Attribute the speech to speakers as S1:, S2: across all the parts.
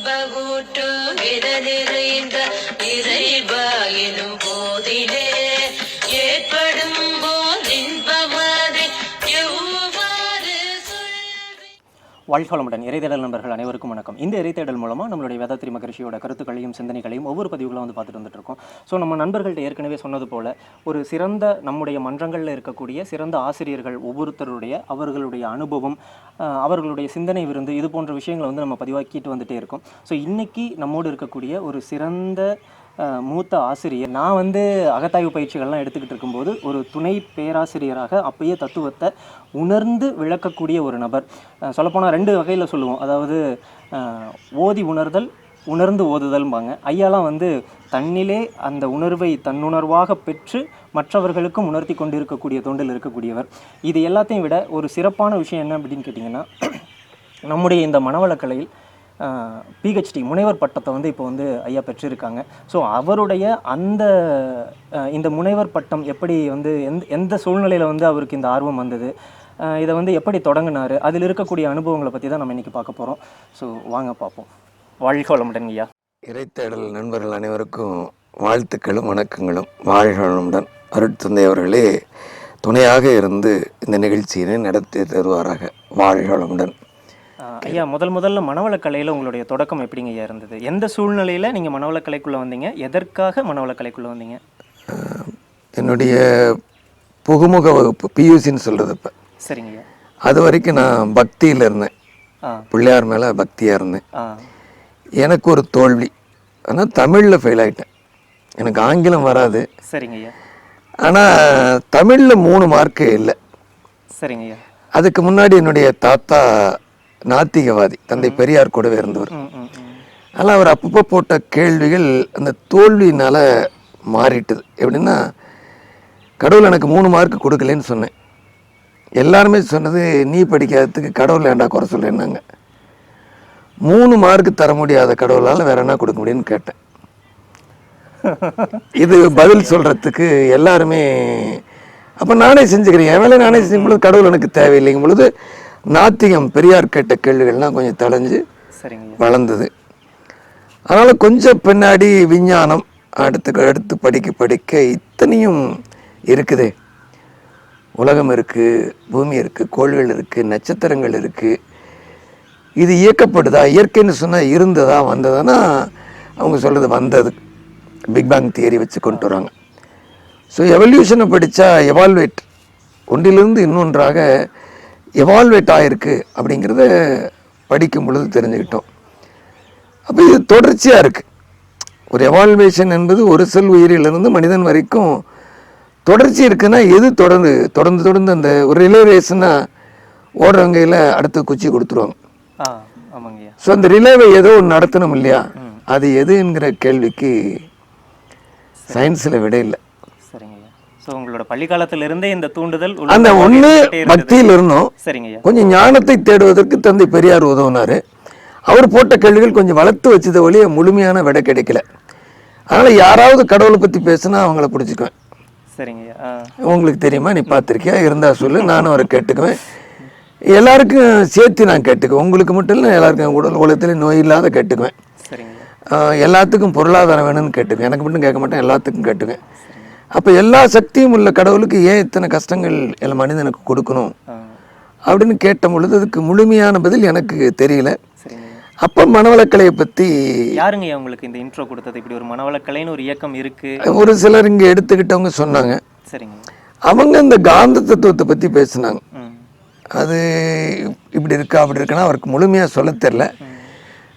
S1: இன்பகூட்டும் நிறைந்த இறைவா எனும் போதிலே ஏற்படும் போல் இன்பமதை எவ்வாறு சொல்வே.
S2: வாழ்க்கை இறைத்தேடல் நண்பர்கள் அனைவருக்கும் வணக்கம். இந்த இறைத்தேடல் மூலமாக நம்மளுடைய வேதாத்திரி மகரிஷியோட கருத்துக்களையும் சிந்தனைகளையும் ஒவ்வொரு பதிவுகளும் வந்து பார்த்துட்டு வந்துட்டு இருக்கோம். ஸோ நம்ம நண்பர்கள்ட்ட ஏற்கனவே சொன்னது போல் ஒரு சிறந்த நம்முடைய மன்றங்களில் இருக்கக்கூடிய சிறந்த ஆசிரியர்கள் ஒவ்வொருத்தருடைய அவர்களுடைய அனுபவம், அவர்களுடைய சிந்தனை விருந்து, இது போன்ற விஷயங்களை வந்து நம்ம பதிவாக்கிட்டு வந்துட்டே இருக்கோம். ஸோ இன்றைக்கி நம்மோடு இருக்கக்கூடிய ஒரு சிறந்த மூத்த ஆசிரியர், நான் வந்து அகத்தாய்வு பயிற்சிகள்லாம் எடுத்துக்கிட்டு இருக்கும்போது ஒரு துணை பேராசிரியராக அப்பயே தத்துவத்தை உணர்ந்து விளக்கக்கூடிய ஒரு நபர். சொல்லப்போனால் 2 வகையில் சொல்லுவோம். அதாவது ஓதி உணர்தல், உணர்ந்து ஓதுதல்பாங்க. ஐயாலாம் வந்து தன்னிலே அந்த உணர்வை தன்னுணர்வாக பெற்று மற்றவர்களுக்கும் உணர்த்தி கொண்டு இருக்கக்கூடிய தொண்டில் இருக்கக்கூடியவர். இது எல்லாத்தையும் விட ஒரு சிறப்பான விஷயம் என்ன அப்படின்னு கேட்டிங்கன்னா, நம்முடைய இந்த மனவளக்கலையில் பிஹெச்டி முனைவர் பட்டத்தை வந்து இப்போ வந்து ஐயா பெற்றிருக்காங்க. ஸோ அவருடைய இந்த முனைவர் பட்டம் எப்படி வந்து எந்த சூழ்நிலையில் வந்து அவருக்கு இந்த ஆர்வம் வந்தது, இதை வந்து எப்படி தொடங்கினார், அதில் இருக்கக்கூடிய அனுபவங்களை பற்றி தான் நம்ம இன்றைக்கி பார்க்க போகிறோம். ஸோ வாங்க பார்ப்போம். வாழ்க வளமுடன் ஐயா.
S3: இறைத்தேடல் நண்பர்கள் அனைவருக்கும் வாழ்த்துக்களும் வணக்கங்களும். வாழ்க வளமுடன். அருட்தந்தை அவர்களே துணையாக இருந்து இந்த நிகழ்ச்சியினை நடத்தி தருவாராக. வாழ்க வளமுடன்.
S2: ஐயா, முதல்ல மனவளக்கலையில் உங்களுடைய தொடக்கம் எப்படிங்க ஐயா இருந்தது? எந்த சூழ்நிலையில் நீங்கள் மனவளக்கலைக்குள்ளே வந்தீங்க? எதற்காக மனவளக்கலைக்குள்ளே வந்தீங்க?
S3: என்னுடைய புகுமுக வகுப்பு பியூசின்னு சொல்கிறது. இப்போ
S2: சரிங்க ஐயா.
S3: அது வரைக்கும் நான் பக்தியில் இருந்தேன். பிள்ளையார் மேலே பக்தியாக இருந்தேன். எனக்கு ஒரு தோல்வி, ஆனால் தமிழில் ஃபெயில் ஆகிட்டேன். எனக்கு ஆங்கிலம் வராது.
S2: சரிங்க ஐயா. ஆனால்
S3: தமிழில் 3 மார்க்கு இல்லை.
S2: சரிங்க ஐயா.
S3: அதுக்கு முன்னாடி என்னுடைய தாத்தா நாத்திகவாதி, தந்தை பெரியார் கூடவே இருந்தவர். ஆனால் அவர் அப்பப்போ போட்ட கேள்விகள் அந்த தோல்வியினால் மாறிட்டுது. எப்படின்னா, கடவுள் எனக்கு 3 மார்க்கு கொடுக்கலன்னு சொன்னேன். எல்லாருமே சொன்னது, நீ படிக்காததுக்கு கடவுள் ஏண்டா குறை சொல்கிறேன்னாங்க. 3 மார்க்கு தர முடியாத கடவுளால் வேற என்ன கொடுக்க முடியும்னு கேட்டேன். இது பதில் சொல்கிறதுக்கு எல்லாருமே அப்போ நானே செஞ்சுக்கிறேன், என் வேலை நானே செஞ்சுக்கும் பொழுது கடவுள் எனக்கு தேவையில்லைங்கும் பொழுது நாத்திகம் பெரியார் கேட்ட கேள்விகள்லாம் கொஞ்சம் தலைஞ்சு வளர்ந்தது. அதனால் கொஞ்சம் பின்னாடி விஞ்ஞானம் அடுத்து படிக்க இத்தனையும் இருக்குதே, உலகம் இருக்குது, பூமி இருக்குது, கோள்கள் இருக்குது, நட்சத்திரங்கள் இருக்குது, இது இயக்கப்படுதா, இயற்கைன்னு சொன்னால் இருந்ததா வந்ததானா, அவங்க சொல்கிறது வந்தது. பிக் பேங் தியரி வச்சு கொண்டு வராங்க. ஸோ எவல்யூஷனை படித்தா எவால்வேட், ஒன்றிலிருந்து இன்னொன்றாக எவால்வேட் ஆகிருக்கு அப்படிங்கிறத படிக்கும் பொழுது தெரிஞ்சுக்கிட்டோம். அப்போ இது தொடர்ச்சியாக இருக்குது. ஒரு எவால்வேஷன் என்பது ஒரு செல் உயிரிலிருந்து மனிதன் வரைக்கும் தொடர்ச்சி இருக்குன்னா, எது தொடர்ந்து அந்த ஒரு ரிலே ரேஸ்னால் ஓடுறவங்கையில் அடுத்து குச்சி கொடுத்துருவாங்க. ஸோ அந்த ரிலேவை ஏதோ ஒன்று நடத்தணும் இல்லையா, அது எதுங்கிற கேள்விக்கு சயின்ஸில் விட இல்லை.
S2: ஸோ உங்களோட பள்ளிக்காலத்தில் இருந்தே இந்த தூண்டுதல்
S3: அந்த ஒன்று பக்தியில் இருந்தோம்.
S2: சரிங்க.
S3: கொஞ்சம் ஞானத்தை தேடுவதற்கு தந்தை பெரியார் உதவுனார். அவர் போட்ட கேள்விகள் கொஞ்சம் வளர்த்து வச்சதை ஒழிய முழுமையான விடை கிடைக்கல. அதனால் யாராவது கடவுளை பற்றி பேசுனா அவங்கள பிடிச்சிக்குவேன்.
S2: சரிங்க.
S3: உங்களுக்கு தெரியுமா, நீ பார்த்துருக்கியா, இருந்தால் சொல்லு, நானும் அவரை கேட்டுக்குவேன். எல்லாருக்கும் சேர்த்து நான் கேட்டுக்குவேன். உங்களுக்கு மட்டும் இல்லை, எல்லாருக்கும் உலகத்தில் நோய் இல்லாத கேட்டுக்குவேன். எல்லாத்துக்கும் பொருளாதாரம் வேணும்னு கேட்டுக்குவேன். எனக்கு மட்டும் கேட்க மாட்டேன், எல்லாத்துக்கும் கேட்டுக்குவேன். அப்போ எல்லா சக்தியும் உள்ள கடவுளுக்கு ஏன் இத்தனை கஷ்டங்கள் எல்லாம் மனிதனுக்கு கொடுக்கணும் அப்படின்னு கேட்ட பொழுது அதுக்கு முழுமையான பதில் எனக்கு தெரியல. அப்போ மனவளக்கலையை பற்றி
S2: யாருங்க உங்களுக்கு இந்த இன்ட்ரோ கொடுத்தது? இப்படி ஒரு மனவளக்கலைன்னு ஒரு இயக்கம் இருக்கு,
S3: ஒரு சிலர் இங்கே எடுத்துக்கிட்டவங்க சொன்னாங்க.
S2: சரிங்க.
S3: அவங்க இந்த காந்த தத்துவத்தை பற்றி பேசினாங்க. அது இப்படி இருக்கா அப்படி இருக்குன்னா அவருக்கு முழுமையாக சொல்ல தெரில.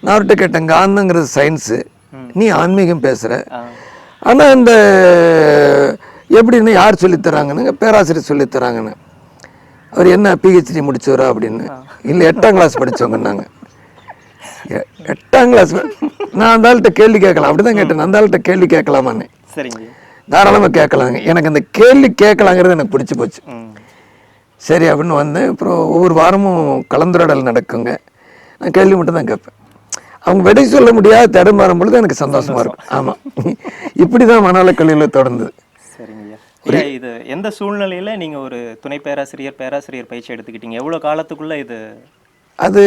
S3: நான் அவர்கிட்ட கேட்டேன், காந்தங்கிறது சயின்ஸு, நீ ஆன்மீகம் பேசுகிற, ஆனால் இந்த எப்படின்னு யார் சொல்லித்தராங்கன்னு, பேராசிரியர் சொல்லித்தராங்கன்னு. அவர் என்ன பிஹெச்டி முடிச்சவரா அப்படின்னு. இல்லை 8ஆம் கிளாஸ் படித்தவங்கன்னாங்க. 8ஆம் கிளாஸ் நான் அந்த ஆள்கிட்ட கேள்வி கேட்கலாம், அப்படி தான் கேட்டேன். அந்த ஆள்கிட்ட கேள்வி கேட்கலாமான்னு.
S2: சரிங்க,
S3: தாராளமாக கேட்கலாங்க. எனக்கு அந்த கேள்வி கேட்கலாங்கிறது எனக்கு பிடிச்சி போச்சு. சரி அப்படின்னு வந்தேன். அப்புறம் ஒவ்வொரு வாரமும் கலந்துரையாடல் நடக்குங்க. நான் கேள்வி மட்டும் தான் கேட்பேன். அவங்க விடை சொல்ல முடியாத தடுமாறும் பொழுது எனக்கு சந்தோஷமா இருக்கும். ஆமாம், இப்படி தான் மனவளக்கலையில் தொடர்ந்தது.
S2: சரிங்க. இது எந்த சூழ்நிலையில் நீங்கள் ஒரு துணை பேராசிரியர் பயிற்சி எடுத்துக்கிட்டீங்க? எவ்வளோ காலத்துக்குள்ளே இது
S3: அது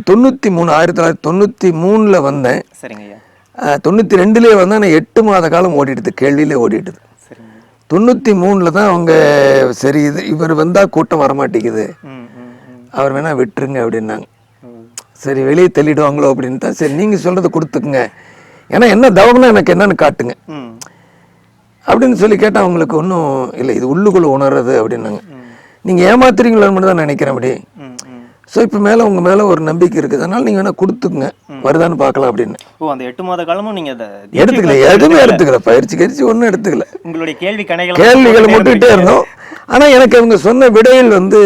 S3: 1993 வந்தேன்.
S2: சரிங்க ஐயா.
S3: 92 வந்தேன். நான் 8 மாத காலம் ஓடிடுது, கேள்வியிலே ஓடிடுது. 93 தான் அவங்க சரி இவர் வந்தால் கூட்டம் வரமாட்டேங்குது, அவர் வேணா விட்டுருங்க அப்படின்னாங்க. சரி வெளியே தள்ளிடுவாங்களோ அப்படின்னு தான் சரி நீங்கள் சொல்கிறத கொடுத்துக்குங்க, ஏன்னா என்ன தவம்னா எனக்கு என்னன்னு காட்டுங்க அப்படின்னு சொல்லி கேட்டால் அவங்களுக்கு ஒன்றும் இல்லை, இது உள்ளுக்குள்ளே உணர்றது அப்படின்னாங்க. நீங்கள் ஏமாத்துறீங்களான்னு மட்டும் தான் நினைக்கிறேன் அப்படி. ஸோ இப்போ மேலே உங்கள் மேலே ஒரு நம்பிக்கை இருக்குது, அதனால நீங்கள் வேணால் கொடுத்துக்குங்க, வருதான்னு பார்க்கலாம் அப்படின்னு.
S2: ஓ, அந்த 8 மாத காலமும் நீங்கள் அதை
S3: எடுத்துக்கல, எதுவுமே எடுத்துக்கல, பயிற்சி ஒன்றும் எடுத்துக்கல.
S2: உங்களுடைய கேள்விகளை
S3: மட்டுக்கிட்டே இருந்தோம். ஆனால் எனக்கு அவங்க சொன்ன விடையில் வந்து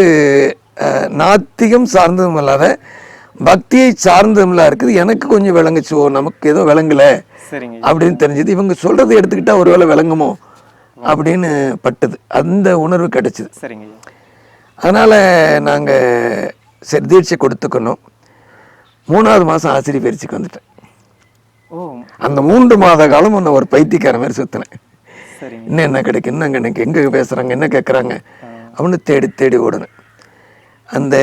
S3: நாத்திகம் சார்ந்ததும் இல்லாத பக்தியை சார்ந்ததும்லாம் இருக்குது. எனக்கு கொஞ்சம் விளங்குச்சு, ஓ நமக்கு ஏதோ விளங்கலை அப்படின்னு தெரிஞ்சது. இவங்க சொல்கிறத எடுத்துக்கிட்டா ஒரு வேளை விளங்குமோ அப்படின்னு பட்டுது, அந்த உணர்வு கிடைச்சிது.
S2: சரிங்க.
S3: அதனால் நாங்கள் சரி தீட்சை கொடுத்துக்கணும். 3வது மாதம் ஆசிரியர் பயிற்சிக்கு வந்துட்டேன். அந்த 3 மாத காலம் ஒன்று ஒரு பைத்தியக்கார மாதிரி சுற்றினேன். இன்னும் என்ன கிடைக்கும், இன்னும் எனக்கு எங்கே பேசுகிறாங்க, என்ன கேட்குறாங்க அப்படின்னு தேடி ஓடுனேன். அந்த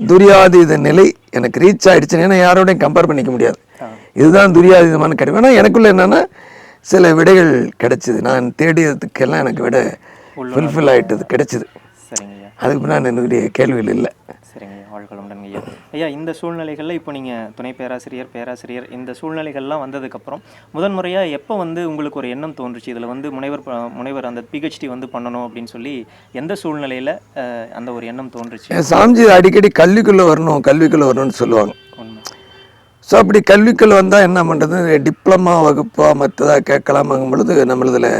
S3: துரியாதீத நிலை எனக்கு ரீச் ஆகிடுச்சுன்னு, ஏன்னா யாரோடையும் கம்பேர் பண்ணிக்க முடியாது. இதுதான் துரியாதீதமான கிடைக்கும். ஆனால் எனக்குள்ள என்னென்னா சில விடைகள் கிடைச்சிது, நான் தேடியதுக்கெல்லாம் எனக்கு விட ஃபுல்ஃபில் ஆகிட்டது, கிடைச்சிது. அதுக்கு நான் என்னுடைய கேள்விகள் இல்லை.
S2: சரிங்க, வாழ்க்கை ஐயா. ஐயா, இந்த சூழ்நிலைகளில் இப்போ நீங்கள் துணை பேராசிரியர் இந்த சூழ்நிலைகள்லாம் வந்ததுக்கப்புறம் முதன்முறையாக எப்போ வந்து உங்களுக்கு ஒரு எண்ணம் தோன்றுச்சு, இதில் வந்து முனைவர் அந்த பிஹெச்டி வந்து பண்ணணும் அப்படின்னு சொல்லி எந்த சூழ்நிலையில் அந்த ஒரு எண்ணம் தோன்றுச்சு?
S3: சாமிஜி அடிக்கடி கல்விக்குள்ளே வரணும்னு சொல்லுவாங்க. ஸோ அப்படி கல்விக்குள்ளே வந்தால் என்ன பண்ணுறது, டிப்ளமா வகுப்பா மற்றதாக கேட்கலாமாங்கும் பொழுது நம்மளதில்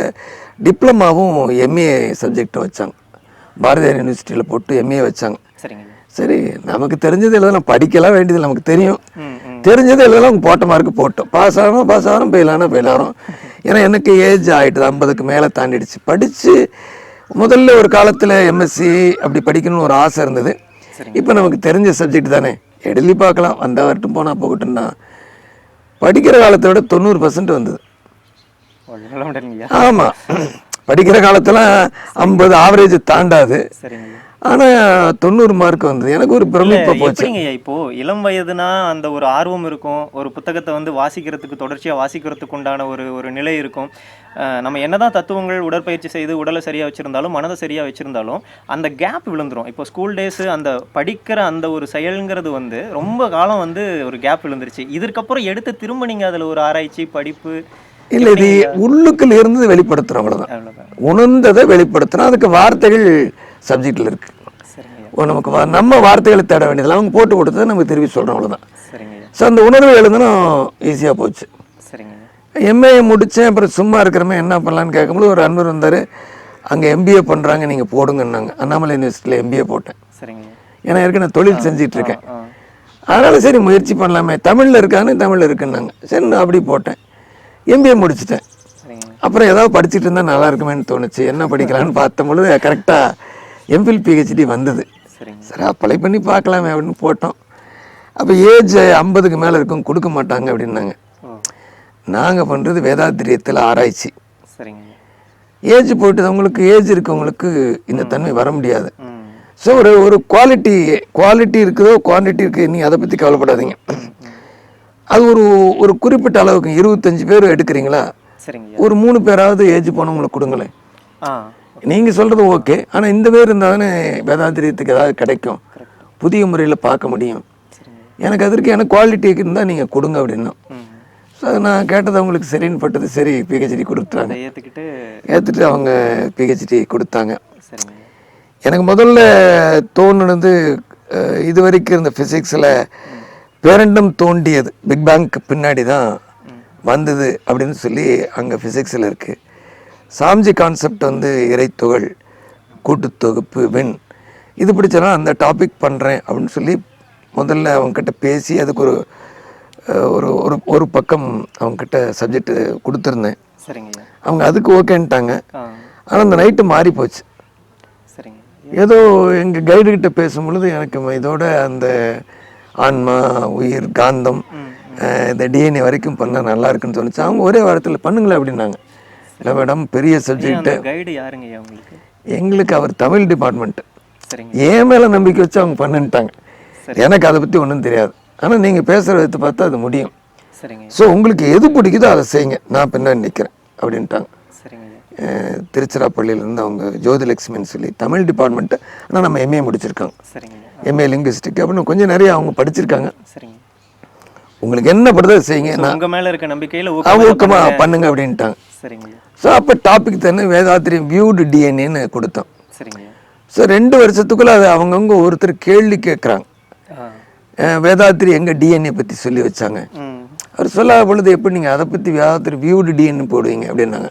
S3: டிப்ளமாவும் எம்ஏ சப்ஜெக்டும் வச்சாங்க. பாரதியார் யூனிவர்சிட்டியில் போட்டு எம்ஏ வச்சாங்க. சரி நமக்கு தெரிஞ்சது எழுதலாம், படிக்கலாம் வேண்டியது நமக்கு தெரியும், தெரிஞ்சது எழுதலாம், போட்ட மார்க்கு போட்டோம், பாஸ் ஆகிறோம் ஃபெயில் ஆகிறோம். ஏன்னா எனக்கு ஏஜ் ஆகிட்டுது, 50க்கு மேலே தாண்டிடுச்சு. படித்து முதல்ல ஒரு காலத்தில் எம்எஸ்சி அப்படி படிக்கணும்னு ஒரு ஆசை இருந்தது. இப்போ நமக்கு தெரிஞ்ச சப்ஜெக்ட் தானே, எழுதி பார்க்கலாம், வந்தால் வரட்டும் போனால் போகட்டும்னா படிக்கிற காலத்தை விட 90% வந்தது. ஆமாம், படிக்கிற காலத்தில் 50 ஆவரேஜ் தாண்டாது, ஆனால் 90 மார்க் வந்தது. எனக்கு ஒரு பிரமிப்பா போச்சு.
S2: இப்போ இளம் வயதுனா அந்த ஒரு ஆர்வம் இருக்கும், ஒரு புத்தகத்தை வந்து வாசிக்கிறதுக்கு தொடர்ச்சியாக வாசிக்கிறதுக்கு உண்டான ஒரு நிலை இருக்கும். நம்ம என்னதான் தத்துவங்கள் உடற்பயிற்சி செய்து உடலை சரியாக வச்சுருந்தாலும் மனதை சரியாக வச்சுருந்தாலும் அந்த கேப் விழுந்துடும். இப்போ ஸ்கூல் டேஸு அந்த படிக்கிற அந்த ஒரு செயல்ங்கிறது வந்து ரொம்ப காலம் வந்து ஒரு கேப் விழுந்துருச்சு. இதற்கப்புறம் எடுத்து திரும்ப நீங்கள் அதில் ஒரு ஆராய்ச்சி படிப்பு
S3: இல்லை, இது உள்ளுக்குள்ள இருந்து வெளிப்படுத்துகிறோம், அவ்வளோதான். உணர்ந்ததை வெளிப்படுத்துகிறோம், அதுக்கு வார்த்தைகள் சப்ஜெக்டில் இருக்குது. நமக்கு நம்ம வார்த்தைகளை தேட வேண்டியதில்லை, அவங்க போட்டு கொடுத்ததை நமக்கு திருப்பி சொல்கிறோம், அவ்வளோதான். ஸோ அந்த உணர்வு எழுதணும் ஈஸியாக போச்சு. எம்ஏ முடித்தேன். அப்புறம் சும்மா இருக்கிறமே என்ன பண்ணலான்னு கேட்கும்போது ஒரு அன்பர் வந்தார், அங்கே எம்பிஏ பண்ணுறாங்க நீங்கள் போடுங்கன்னாங்க. அண்ணாமலை யூனிவர்சிட்டியில் எம்பிஏ போட்டேன். ஏன்னா ஏற்கனவே தொழில் செஞ்சிட்ருக்கேன், அதனால் சரி முயற்சி பண்ணலாமே, தமிழில் இருக்குன்னாங்க. சரி நான் அப்படி போட்டேன், எம்பிஏ முடிச்சிட்டேன். அப்புறம் ஏதாவது படிச்சுட்டு இருந்தால் நல்லா இருக்குமேன்னு தோணுச்சு. என்ன படிக்கலான்னு பார்த்த பொழுது கரெக்டாக எம்ஃபில் பிஹெச்டி வந்தது. சரி அப்ளை பண்ணி பார்க்கலாமே அப்படின்னு போட்டோம். அப்போ ஏஜ் 50க்கு மேலே இருக்கும், கொடுக்க மாட்டாங்க அப்படின்னாங்க. நாங்கள் பண்ணுறது வேதாத்திரியத்தில் ஆராய்ச்சி. ஏஜ் போய்ட்டு அவங்களுக்கு ஏஜ் இருக்கவங்களுக்கு இந்த தன்மை வர முடியாது. ஸோ ஒரு குவாலிட்டி இருக்குதோ குவான்டிட்டி இருக்குது, நீங்கள் அதை பற்றி கவலைப்படாதீங்க. அது ஒரு குறிப்பிட்ட அளவுக்கு 25 பேர் எடுக்கிறீங்களா, ஒரு 3 பேராவது ஏஜ் போனவங்களை கொடுங்களேன். நீங்கள் சொல்கிறது ஓகே, ஆனால் இந்த பேர் இருந்தால் தானே வேதாந்திரியத்துக்கு ஏதாவது கிடைக்கும், புதிய முறையில் பார்க்க முடியும். எனக்கு எனக்கு குவாலிட்டி இருந்தால் நீங்கள் கொடுங்க அப்படின்னா. ஸோ நான் கேட்டது அவங்களுக்கு சரின்னு பட்டது. சரி பிஹெச்டி கொடுத்துட்டாங்க, ஏற்றுட்டு அவங்க பிஹெச்டி கொடுத்தாங்க. எனக்கு முதல்ல தோணுனது இது வரைக்கும் இருந்த ஃபிசிக்ஸில் பேரண்டம் தோண்டியது பிக் பேங்க்கு பின்னாடி தான் வந்தது அப்படின்னு சொல்லி அங்கே ஃபிசிக்ஸில் இருக்குது. சாம்ஜி கான்செப்ட் வந்து இறைத்துகள் கூட்டுத்தொகுப்பு வின் இது பிடிச்சனா அந்த டாபிக் பண்ணுறேன் அப்படின்னு சொல்லி முதல்ல அவங்கக்கிட்ட பேசி அதுக்கு ஒரு பக்கம் அவங்கக்கிட்ட சப்ஜெக்ட் கொடுத்துருந்தேன். அவங்க அதுக்கு ஓகேன்ட்டாங்க. ஆனால் அந்த நைட்டு மாறி போச்சு. ஏதோ எங்கள் கைடுகிட்ட பேசும்பொழுது எனக்கு இதோட அந்த ஆன்மா உயிர் காந்தம் இந்த டிஎன்ஏ வரைக்கும் பண்ணால் நல்லா இருக்குன்னு தோணுச்சு. அவங்க ஒரே வாரத்தில் பண்ணுங்களேன் அப்படின்னாங்க. இல்லை மேடம் பெரிய சப்ஜெக்ட்டு. எங்களுக்கு அவர் தமிழ் டிபார்ட்மெண்ட்டு. என் மேலே நம்பிக்கை வச்சு அவங்க பண்ணிட்டாங்க. எனக்கு அதை பற்றி ஒன்றும் தெரியாது. ஆனால் நீங்கள் பேசுகிற விதத்தை பார்த்தா அது முடியும்.
S2: சரிங்க.
S3: ஸோ உங்களுக்கு எது பிடிக்குதோ அதை செய்யுங்க, நான் பின்னாடி நிற்கிறேன் அப்படின்ட்டாங்க.
S2: சரிங்க.
S3: திருச்சிராப்பள்ளியிலேருந்து அவங்க ஜோதிலட்சுமின்னு சொல்லி தமிழ் டிபார்ட்மெண்ட்டு, ஆனால் நம்ம எம்ஏ முடிச்சிருக்காங்க.
S2: சரிங்க.
S3: எம்ஏ லிங்குவிஸ்டிக் அப்படின்னு கொஞ்சம் நிறைய அவங்க படிச்சிருக்காங்க.
S2: சரிங்க.
S3: உங்களுக்கு என்ன படுதோ செய்யுங்க, நான்
S2: உங்க மேல இருக்க நம்பிக்கையில
S3: ஊக்கமாக பண்ணுங்க அப்படின்ட்டாங்க.
S2: சரிங்க.
S3: ஸோ அப்போ டாபிக் தானே வேதாத்திரியம் வியூடு டிஎன்ஏன்னு கொடுத்தோம்.
S2: சரிங்க.
S3: ஸோ 2 வருஷத்துக்குள்ளே அதை அவங்கவுங்க ஒருத்தர் கேள்வி கேட்குறாங்க. வேதாத்திரி எங்கள் டிஎன்ஏ பற்றி சொல்லி வச்சாங்க. அவர் சொல்லாத பொழுது எப்படி நீங்கள் அதை பற்றி வேதாத்திரி வியூடு டிஎன்ஏ போடுவீங்க அப்படின்னாங்க.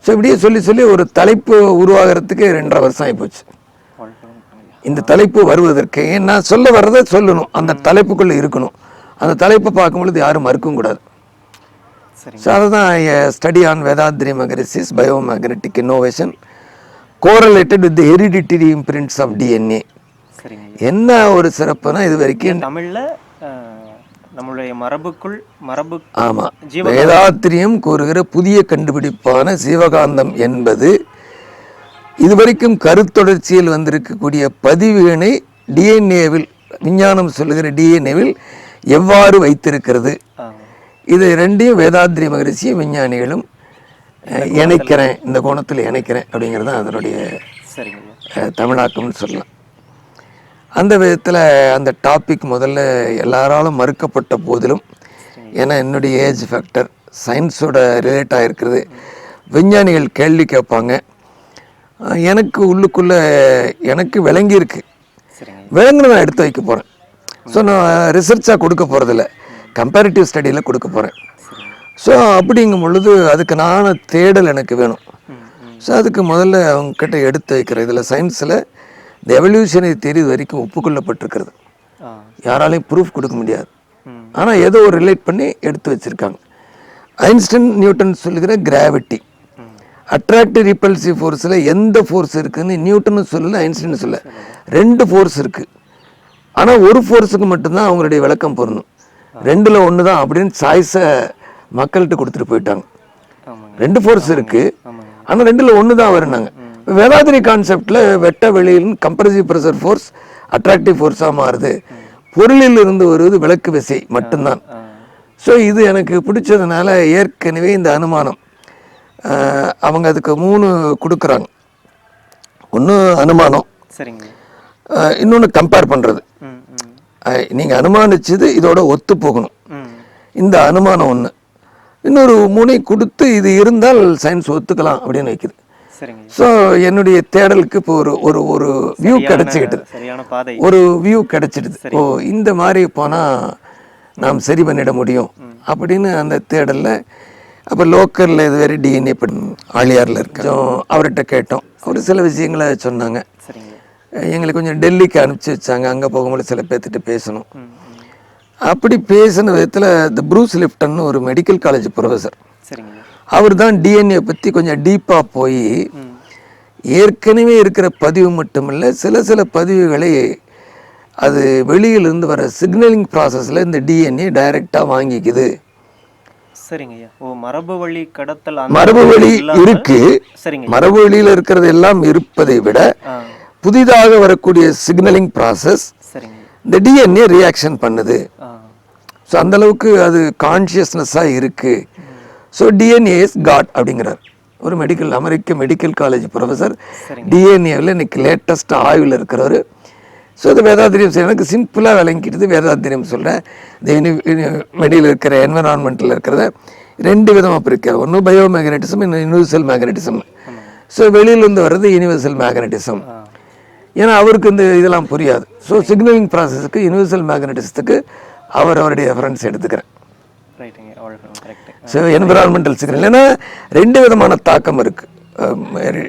S3: ஸோ இப்படியே சொல்லி சொல்லி ஒரு தலைப்பு உருவாகிறதுக்கு 2.5 வருஷம் ஆகிப்போச்சு. இந்த தலைப்பு வருவதற்கு நான் சொல்ல வர்றதை சொல்லணும், அந்த தலைப்புக்குள்ளே இருக்கணும். அந்த தலைப்பை பார்க்கும்பொழுது யாரும் மறுக்கவும் கூடாது. ஸோ அதுதான் study on Vethathiri Maharishi's biomagnetic innovation correlated with hereditary imprints of DNA. என்ன ஒரு சிறப்புனா இது வரைக்கும்
S2: தமிழில் நம்மளுடைய மரபு
S3: ஆமாம், வேதாத்திரியம் கூறுகிற புதிய கண்டுபிடிப்பான சிவகாந்தம் என்பது இதுவரைக்கும் கருத்தொடர்ச்சியில் வந்திருக்கக்கூடிய பதிவுகளை டிஎன்ஏவில், விஞ்ஞானம் சொல்லுகிற டிஎன்ஏவில் எவ்வாறு வைத்திருக்கிறது, இது 2ஐயும் வேதாத்ரி மகரிஷியும் விஞ்ஞானிகளும் இணைக்கிறேன், இந்த கோணத்தில் இணைக்கிறேன் அப்படிங்கிறது தான் அதனுடைய தமிழாக்கம்னு சொல்லலாம். அந்த விதத்தில் அந்த டாபிக் முதல்ல எல்லாராலும் மறுக்கப்பட்ட போதிலும், ஏன்னா என்னுடைய ஏஜ் ஃபேக்டர் சயின்ஸோட ரிலேட் ஆகிருக்கிறது, விஞ்ஞானிகள் கேள்வி கேட்பாங்க, எனக்கு உள்ளுக்குள்ளே எனக்கு விளங்கியிருக்கு, விளங்குன்னு நான் எடுத்து வைக்க போகிறேன். ஸோ நான் ரிசர்ச்சாக கொடுக்க போகிறதில்ல, கம்பேரிட்டிவ் ஸ்டடியில் கொடுக்க போகிறேன். ஸோ அப்படிங்கும் பொழுது அதுக்கு நான தேடல் எனக்கு வேணும். ஸோ அதுக்கு முதல்ல அவங்கக்கிட்ட எடுத்து வைக்கிறேன். இதில் சயின்ஸில் இந்த எவல்யூஷனரி தியரி வரைக்கும் ஒப்புக்கொள்ளப்பட்டிருக்கிறது, யாராலையும் ப்ரூஃப் கொடுக்க முடியாது. ஆனால் ஏதோ ஒரு ரிலேட் பண்ணி எடுத்து வச்சுருக்காங்க. ஐன்ஸ்டைன் நியூட்டன் சொல்லுகிற கிராவிட்டி, அட்ராக்டிவ் ரிப்பல்சிவ் ஃபோர்ஸில் எந்த ஃபோர்ஸ் இருக்குதுன்னு நியூட்டனும் சொல்லலை, ஐன்ஸ்டைன் சொல்ல. 2 ஃபோர்ஸ் இருக்குது, ஆனால் ஒரு ஃபோர்ஸுக்கு மட்டும்தான் அவங்களுடைய விளக்கம் பொருந்தும். 2ல் 1 தான் அப்படின்னு சாய்ஸை மக்கள்கிட்ட கொடுத்துட்டு போயிட்டாங்க. 2 ஃபோர்ஸ் இருக்குது, ஆனால் 2ல் 1 தான் வருனாங்க. வேதாத்திரி கான்செப்டில் வெட்ட வெளியில் கம்ப்ரசிவ் ப்ரெஷர் ஃபோர்ஸ் அட்ராக்டிவ் ஃபோர்ஸாக மாறுது, பொருளில் இருந்து வருவது விளக்கு விசை மட்டும்தான். ஸோ இது எனக்கு பிடிச்சதுனால ஏற்கனவே இந்த அனுமானம் அவங்க அதுக்கு 3 கொடுக்குறாங்க. ஒன்று அனுமானம், இன்னொன்று கம்பேர் பண்ணுறது. நீங்கள் அனுமானிச்சது இதோட ஒத்து போகணும், இந்த அனுமானம் ஒன்று. இன்னொரு 3 கொடுத்து இது இருந்தால் சயின்ஸ் ஒத்துக்கலாம் அப்படின்னு வைக்குது. ஸோ என்னுடைய தேடலுக்கு இப்போ ஒரு ஒரு வியூ கிடைச்சிக்கிட்டுது, ஒரு வியூ கிடைச்சிடுது. ஓ இந்த மாதிரி போனால் நாம் சரி பண்ணிட முடியும் அப்படின்னு அந்த தேடலில். அப்போ லோக்கலில் இது வேறு டிஎன்ஏ ஆழியாரில் இருக்கோம், அவர்கிட்ட கேட்டோம். அவர் சில விஷயங்களை சொன்னாங்க. எங்களுக்கு கொஞ்சம் டெல்லிக்கு அனுப்பிச்சி வச்சாங்க, அங்கே போகும்போது சில பேர்த்திட்ட பேசணும். அப்படி பேசின விதத்தில் இந்த ப்ரூஸ் லிப்டன்னு ஒரு மெடிக்கல் காலேஜ் ப்ரொஃபஸர், அவர் தான் டிஎன்ஏ பற்றி கொஞ்சம் டீப்பாக போய் ஏற்கனவே இருக்கிற பதிவு மட்டுமில்லை, சில பதிவுகளை அது வெளியிலிருந்து வர சிக்னலிங் ப்ராசஸில் இந்த டிஎன்ஏ டைரெக்டாக வாங்கிக்குது.
S2: சரிங்கய்யா. ஓ மரபு வழி கடத்தல்,
S3: மரபு வழி இருக்கு. மரபு வழியில் இருக்கிறது எல்லாம் இருப்பதை விட புதிதாக வரக்கூடிய சிக்னலிங் ப்ராசஸ் இந்த டிஎன்ஏ ரியாக்ஷன் பண்ணுது. ஸோ அந்தளவுக்கு அது கான்ஷியஸ்னஸாக இருக்குது. ஸோ டிஎன்ஏ இஸ் காட் அப்படிங்கிறார் ஒரு அமெரிக்க மெடிக்கல் காலேஜ் ப்ரொஃபஸர், டிஎன்ஏவில் இன்னைக்கு லேட்டஸ்ட் ஆய்வில் இருக்கிறவர். ஸோ இது வேதாத்திரியம் எனக்கு சிம்பிளாக விளங்கிக்கிட்டு வேதாத்திரியம் சொல்கிறேன். இந்த மெடியில் இருக்கிற என்விரான்மெண்ட்டில் இருக்கிறத 2 விதமாக பிரிக்க, ஒன்று பயோ மேக்னட்டிசம், இன்னும் யூனிவர்சல் மேக்னட்டிசம். ஸோ வெளியிலேருந்து வர்றது யூனிவர்சல் மேக்னட்டிசம். ஏன்னா அவருக்கு இந்த இதெல்லாம் புரியாது. ஸோ சிக்னலிங் ப்ராசஸுக்கு யூனிவர்சல் மேக்னட்டிசத்துக்கு அவருடைய ரெஃபரன்ஸ் எடுத்துக்கிறேன். ஸோ என்விரான்மெண்டல் சிக்னல், ஏன்னா 2 விதமான தாக்கம் இருக்குது.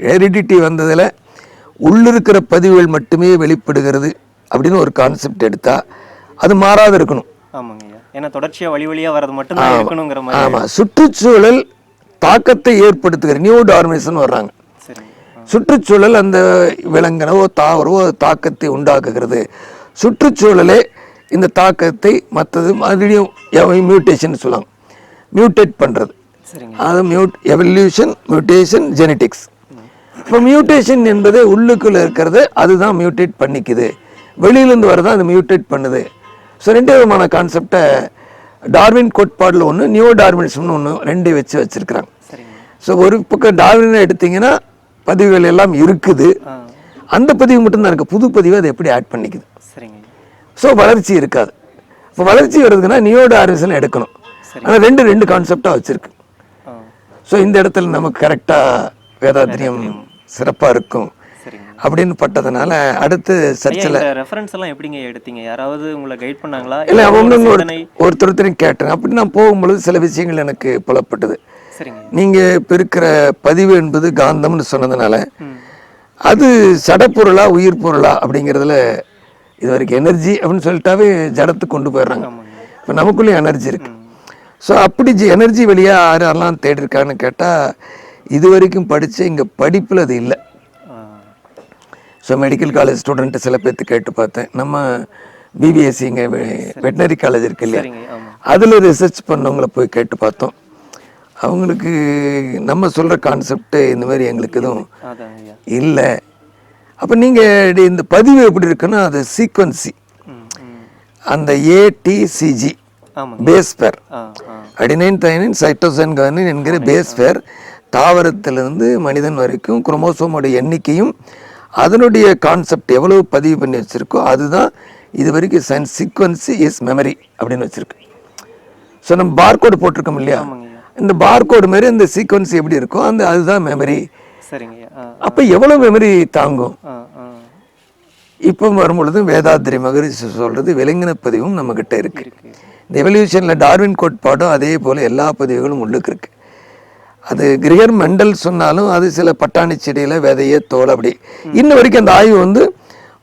S3: ஹெரிடிட்டி வந்ததில் உள்ளிருக்கிற பதிவுகள் மட்டுமே வெளிப்படுகிறது அப்படின்னு ஒரு கான்செப்ட் எடுத்தால் அது மாறாத இருக்கணும். ஆமாம், சுற்றுச்சூழல் தாக்கத்தை ஏற்படுத்துகிற நியூ டார்மினேஷன் வர்றாங்க. சுற்றுச்சூழல் அந்த விலங்கினவோ தாவரவோ தாக்கத்தை உண்டாக்குகிறது. சுற்றுச்சூழலே இந்த தாக்கத்தை மற்றது மறுபடியும் மியூட்டேஷன் சொல்லுவாங்க, மியூட்டேட் பண்ணுறது. அது எவல்யூஷன், மியூட்டேஷன், ஜெனட்டிக்ஸ். இப்போ மியூட்டேஷன் என்பது உள்ளுக்குள்ளே இருக்கிறது, அதுதான் மியூட்டேட் பண்ணிக்குது. வெளியிலேருந்து வரதான் அது மியூட்டேட் பண்ணுது. ஸோ 2 விதமான கான்செப்டை டார்வின் கோட்பாடில் ஒன்று, நியோ டார்வினிசம்னு ஒன்று, 2 வச்சுருக்கிறாங்க. ஸோ ஒரு பக்கம் டார்வினை எடுத்திங்கன்னா பதிவுகள் எல்லாம் இருக்குது, அந்த பதிவு மட்டும்தான் இருக்குது, புது பதிவு அதை எப்படி ஆட் பண்ணிக்குது. ஸோ வளர்ச்சி இருக்காது. இப்போ வளர்ச்சி வருதுன்னா நியோ டார்வினிசம் எடுக்கணும். ஆனால் 2 கான்செப்டாக வச்சுருக்கு. ஸோ இந்த இடத்துல நமக்கு கரெக்டாக வேதாத்திரியம் சிறப்பாக இருக்கும் அப்படின்னு பட்டதுனால அடுத்து சர்ச்சில்
S2: ரெஃபரன்ஸ் எல்லாம் எப்படிங்க எடுத்தீங்க? யாராவது உங்களை கைட் பண்ணாங்களா?
S3: இல்லை, அவங்க ஒருத்தரையும் கேட்டேன். அப்படி நான் போகும்பொழுது சில விஷயங்கள் எனக்கு புலப்பட்டது. நீங்கள் இப்போ இருக்கிற பதிவு என்பது காந்தம்னு சொன்னதுனால அது சடப்பொருளா உயிர் பொருளா அப்படிங்கிறதுல இது வரைக்கும் எனர்ஜி அப்படின்னு சொல்லிட்டாவே ஜடத்துக்கு கொண்டு போயிடுறாங்க. இப்போ நமக்குள்ளேயும் எனர்ஜி இருக்கு. ஸோ அப்படி எனர்ஜி வழியாக யாரெல்லாம் தேடி இருக்கான்னு கேட்டால் இது வரைக்கும் படித்த இங்கே படிப்பில் அது இல்லை. ஸோ மெடிக்கல் காலேஜ் ஸ்டூடெண்ட்டு சில பேர்த்து கேட்டு பார்த்தேன். நம்ம பிபிஎஸ்சி இங்கே வெட்டினரி காலேஜ் இருக்கு இல்லையா, அதில் ரிசர்ச் பண்ணவங்கள போய் கேட்டு பார்த்தோம். அவங்களுக்கு நம்ம சொல்கிற கான்செப்டு இந்த மாதிரி எங்களுக்கு எதுவும் இல்லை. அப்போ நீங்கள் இந்த பதிவு எப்படி இருக்குன்னா அது சீக்வன்சி, அந்த ATCG base pair, adenine thymine cytosine guanine என்கிற பேஸ் பேர் தாவரத்திலிருந்து மனிதன் வரைக்கும் குரோமோசோமோட எண்ணிக்கையும் அதனுடைய கான்செப்ட் எவ்வளவு பதிவு பண்ணி வச்சுருக்கோ அதுதான் இது வரைக்கும் சயின்ஸ். சீக்வன்சி இஸ் மெமரி அப்படின்னு வச்சுருக்கு. ஸோ நம்ம பார்கோடு போட்டிருக்கோம் இல்லையா, இந்த பார்கோடு மாதிரி இந்த சீக்வன்ஸ் எப்படி இருக்கோ அதுதான் மெமரி. அப்போ எவ்வளோ மெமரி தாங்கும்? இப்போ வரும்பொழுது வேதாத்திரி மகரிஷி சொல்கிறது விலங்கின பதிவும் நம்மக்கிட்ட இருக்கு. இந்த எவல்யூஷனில் டார்வின் கோட்பாடும் அதே போல் எல்லா பதிவுகளும் உள்ளுக்கு இருக்கு. அது கிரிகர் மெண்டல் சொன்னாலும் அது சில பட்டாணி செடியில் விதைய தோல் அப்படி இன்ன வரைக்கும் அந்த ஆய்வு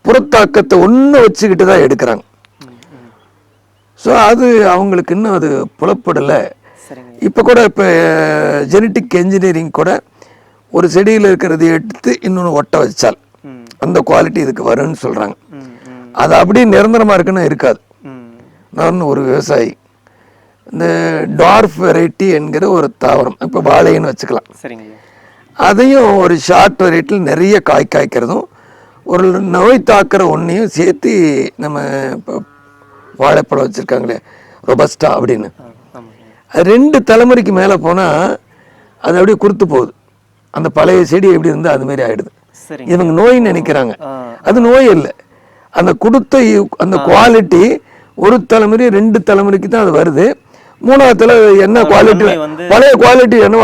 S3: புறத்தாக்கத்தை ஒன்று வச்சுக்கிட்டு தான் எடுக்கிறாங்க. ஸோ அது அவங்களுக்கு இன்னும் அது புலப்படலை. இப்போ கூட இப்போ ஜெனட்டிக் என்ஜினியரிங் கூட ஒரு செடியில் இருக்கிறத எடுத்து இன்னொன்று ஒட்ட வச்சால் அந்த குவாலிட்டி இதுக்கு வரும்னு சொல்கிறாங்க. அது அப்படியே நிரந்தரமாக இருக்குன்னு இருக்காது. நான் ஒரு விவசாயி, இந்த டார்ஃப் வெரைட்டி என்கிற ஒரு தாவரம், இப்போ வாழைன்னு வச்சுக்கலாம், அதையும் ஒரு ஷார்ட் வெரைட்டியில் நிறைய காய்க்கிறதும் ஒரு நோய் தாக்குற ஒன்றையும் சேர்த்து நம்ம இப்போ வாழைப்பழம் வச்சுருக்காங்களே ரொபஸ்டா அப்படின்னு, அது 2 தலைமுறைக்கு மேலே போனால் அது அப்படியே குறுத்து போகுது. அந்த பழைய செடி எப்படி இருந்தால் அது மாதிரி ஆகிடுது. இவங்க நோயின்னு நினைக்கிறாங்க, அது நோய் இல்லை. அந்த கொடுத்த அந்த குவாலிட்டி ஒரு தலைமுறை 2 தலைமுறைக்கு தான் அது வருது. 3ஆவது தலை என்ன குவாலிட்டி, பழைய குவாலிட்டி என்னவோ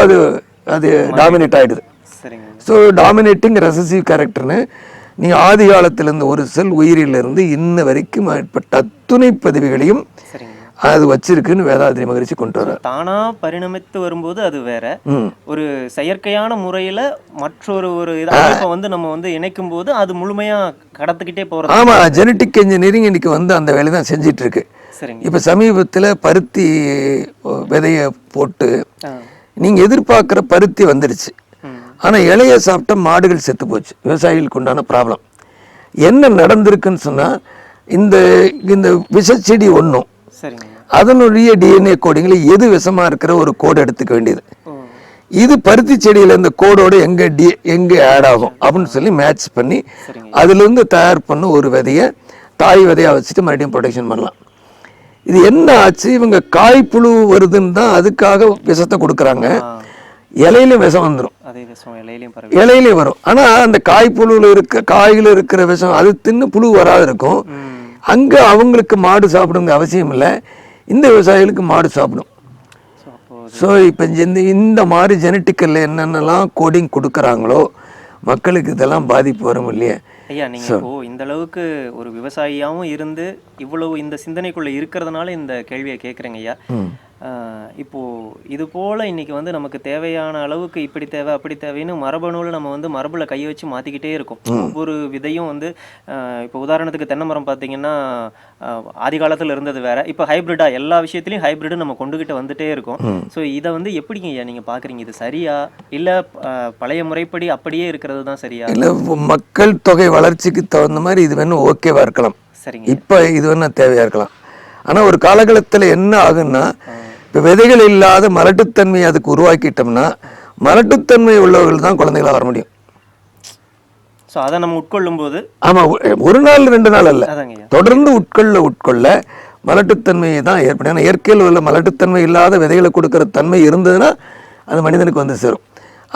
S3: அது டாமினேட் ஆகிடுது. ஸோ டாமினேட்டிங் ரெசசிவ் கேரக்டர்னு நீங்கள் ஆதி காலத்திலேருந்து ஒரு செல் உயிரிலிருந்து இன்ன வரைக்கும் ஏற்பட்ட அத்துணை பதிவுகளையும் அது வச்சிருக்குன்னு வேதாத்திரி மகரிஷி கொண்டு வர.
S2: தானா பரிணமித்து வரும்போது அது வேற, ஒரு செயற்கையான முறையில மற்றொரு இதை நம்ம இணைக்கும் போது அது முழுமையா கடத்துக்கிட்டே போறது.
S3: ஆமா, ஜெனட்டிக் இன்ஜினியரிங் இன்னைக்கு அந்த வேலை தான் செஞ்சிட்டு இருக்கு. இப்ப சமீபத்துல பருத்தி விதைய போட்டு நீங்க எதிர்பார்க்கிற பருத்தி வந்துடுச்சு. ஆனா இலைய சாப்பிட்ட மாடுகள் செத்து போச்சு. விவசாயிகளுக்கு உண்டான ப்ராப்ளம் என்ன நடந்திருக்குன்னு சொன்னா, இந்த விஷச்செடி ஒன்றும் அதனுடைய டிஎன்ஏ கோடிங்களை எது விஷமா இருக்கிற ஒரு கோடு எடுத்துக்க வேண்டியது. இது பருத்தி செடியில இந்த கோடோடு எங்க ஆட் ஆகும் அப்படின்னு சொல்லி மேட்ச் பண்ணி அதுல இருந்து தயார் பண்ண ஒரு விதைய தாய் விதையா வச்சுட்டு மறுபடியும் ப்ரொடக்ஷன் பண்ணலாம். இது என்ன ஆச்சு, இவங்க காய்ப்புழு வருதுன்னு தான் அதுக்காக விஷத்தை கொடுக்குறாங்க. இலையிலும் விஷம் வந்துடும், இலையிலையும் வரும். ஆனா அந்த காய்ப்புழுல காயில இருக்கிற விஷம் அது தின்னு புழு வராது இருக்கும். அங்க அவங்களுக்கு மாடு சாப்பிடுங்க அவசியம் இல்லை, இந்த விவசாயிகளுக்கு மாடு சாப்பிடும். ஸோ இப்போ இந்த மாதிரி ஜெனட்டிக்கல்ல என்னென்னலாம் கோடிங் கொடுக்குறாங்களோ மக்களுக்கு இதெல்லாம் பாதிப்பு வரும் இல்லையா.
S2: ஐயா, நீங்க இப்போ இந்த அளவுக்கு ஒரு விவசாயியாவும் இருந்து இவ்வளவு இந்த சிந்தனைக்குள்ள இருக்கிறதுனால இந்த கேள்வியை கேட்குறேங்க ஐயா. இப்போ இது போல இன்னைக்கு நமக்கு தேவையான அளவுக்கு இப்படி தேவை அப்படி தேவைன்னு மரபணுல நம்ம மரபுல கையை வச்சு மாத்திக்கிட்டே இருக்கும். ஒவ்வொரு விதையும் இப்போ உதாரணத்துக்கு தென்னை மரம் பார்த்தீங்கன்னா ஆதி காலத்துல இருந்தது வேற, இப்போ ஹைபிரிடா எல்லா விஷயத்திலையும் ஹைபிரிடு நம்ம கொண்டுகிட்டு வந்துட்டே இருக்கோம். ஸோ இதை எப்படிங்க ஐயா நீங்க பாக்குறீங்க, இது சரியா இல்ல பழைய முறைப்படி அப்படியே இருக்கிறது தான் சரியா?
S3: இல்ல, மக்கள் தொகை வளர்ச்சிக்கு தகுந்த மாதிரி இது வேணும் ஓகேவா இருக்கலாம். சரிங்க, இப்போ இது வேணா தேவையா இருக்கலாம். ஆனா ஒரு காலகட்டத்தில் என்ன ஆகுன்னா, இப்போ விதைகள் இல்லாத மலட்டுத்தன்மையை அதுக்கு உருவாக்கிட்டோம்னா மலட்டுத்தன்மை உள்ளவர்கள் தான் குழந்தைகளாக வர முடியும்.
S2: ஸோ அதை நம்ம உட்கொள்ளும் போது
S3: ஆமாம், ஒரு நாள் 2 நாள் அல்ல,
S2: அதாங்கய்யா
S3: தொடர்ந்து உட்கொள்ள மலட்டுத்தன்மையை தான் ஏற்படும். ஏன்னா இயற்கையில் உள்ள மலட்டுத்தன்மை இல்லாத விதைகளை கொடுக்குற தன்மை இருந்ததுன்னா அது மனிதனுக்கு வந்து சேரும்.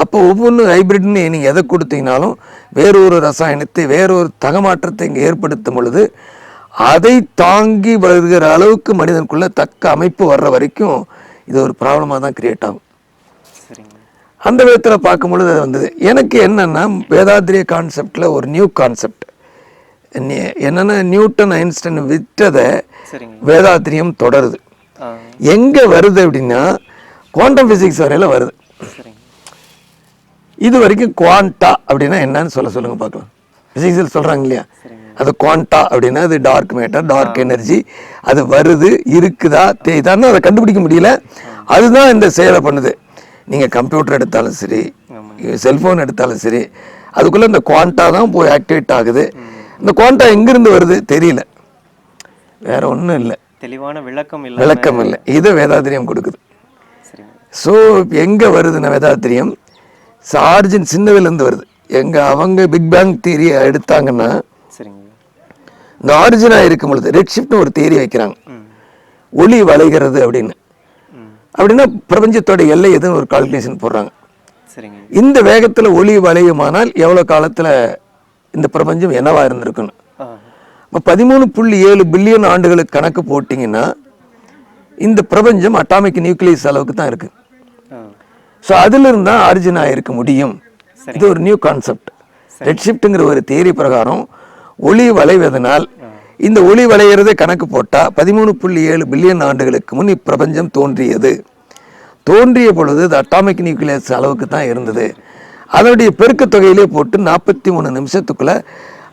S3: அப்போ ஒவ்வொன்று ஹைபிரிட்னு நீங்கள் எதை கொடுத்தீங்கனாலும் வேறொரு ரசாயனத்தை வேறொரு தகமாற்றத்தை இங்கே ஏற்படுத்தும் பொழுது அதை தாங்கி வருகிற அளவுக்கு மனிதனுக்குள்ள தக்க அமைப்பு வர்ற வரைக்கும் இது ஒரு ப்ராப்ளமாக தான் கிரியேட் ஆகும்.
S2: சரிங்க.
S3: அந்த விதத்தில் பார்க்கும் பொழுது அது வந்தது. எனக்கு என்னென்னா வேதாத்திரிய கான்செப்டில் ஒரு நியூ கான்செப்ட் என்னென்னா நியூட்டன் ஐன்ஸ்டைன் விட்டதை வேதாத்திரியம் தொடருது. எங்கே வருது அப்படின்னா குவாண்டம் ஃபிசிக்ஸ் வரையில் வருது. இது வரைக்கும் குவாண்டா அப்படின்னா என்னன்னு சொல்லுங்க பார்க்கலாம். ஃபிசிக்ஸில் சொல்கிறாங்க இல்லையா, அது குவாண்டா அப்படின்னா அது டார்க் மேட்டர், டார்க் எனர்ஜி, அது வருது இருக்குதா தேய்தான்னு அதை கண்டுபிடிக்க முடியல. அதுதான் இந்த செயலை பண்ணுது. நீங்கள் கம்ப்யூட்டர் எடுத்தாலும் சரி, செல்ஃபோன் எடுத்தாலும் சரி, அதுக்குள்ளே இந்த குவாண்டா தான் போய் ஆக்டிவேட் ஆகுது. இந்த குவாண்டா எங்கிருந்து வருது தெரியல, வேற ஒன்றும் இல்லை,
S2: தெளிவான விளக்கம்
S3: இல்லை. இதை வேதாத்திரியம் கொடுக்குது. ஸோ எங்கே வருதுன்னா வேதாத்திரியம் ஆரிஜின் சின்னதுலேருந்து வருது. அவங்க பிக் பேங் தியரியை எடுத்தாங்கன்னா இந்த ஆரிஜினாக இருக்கும் பொழுது ரெட் ஷிஃப்ட்னு ஒரு தியரி வைக்கிறாங்க. ஒளி வளைகிறது அப்படின்னா பிரபஞ்சத்தோட எல்லை எதுன்னு ஒரு கால்குலேஷன் போடுறாங்க. இந்த வேகத்தில் ஒளி வளையுமானால் எவ்வளோ காலத்தில் இந்த பிரபஞ்சம் என்னவா இருந்திருக்குன்னு. இப்போ 13.7 பில்லியன் ஆண்டுகளுக்கு கணக்கு போட்டிங்கன்னா இந்த பிரபஞ்சம் அட்டாமிக் நியூக்ளியஸ் அளவுக்கு தான் இருக்குது. ஸோ அதிலிருந்து தான் ஆரிஜின் ஆகிருக்க முடியும். இது ஒரு நியூ கான்செப்ட். ரெட் ஷிஃப்ட்டுங்கிற ஒரு தியரி பிரகாரம் ஒளி வளைவதனால் இந்த ஒளி வளைகிறதே கணக்கு போட்டால் 13.7 பில்லியன் ஆண்டுகளுக்கு முன் இப்பிரபஞ்சம் தோன்றிய பொழுது இது அட்டாமிக் நியூக்ளியஸ் அளவுக்கு தான் இருந்தது. அதனுடைய பெருக்க தொகையிலே போட்டு 43 நிமிஷத்துக்குள்ளே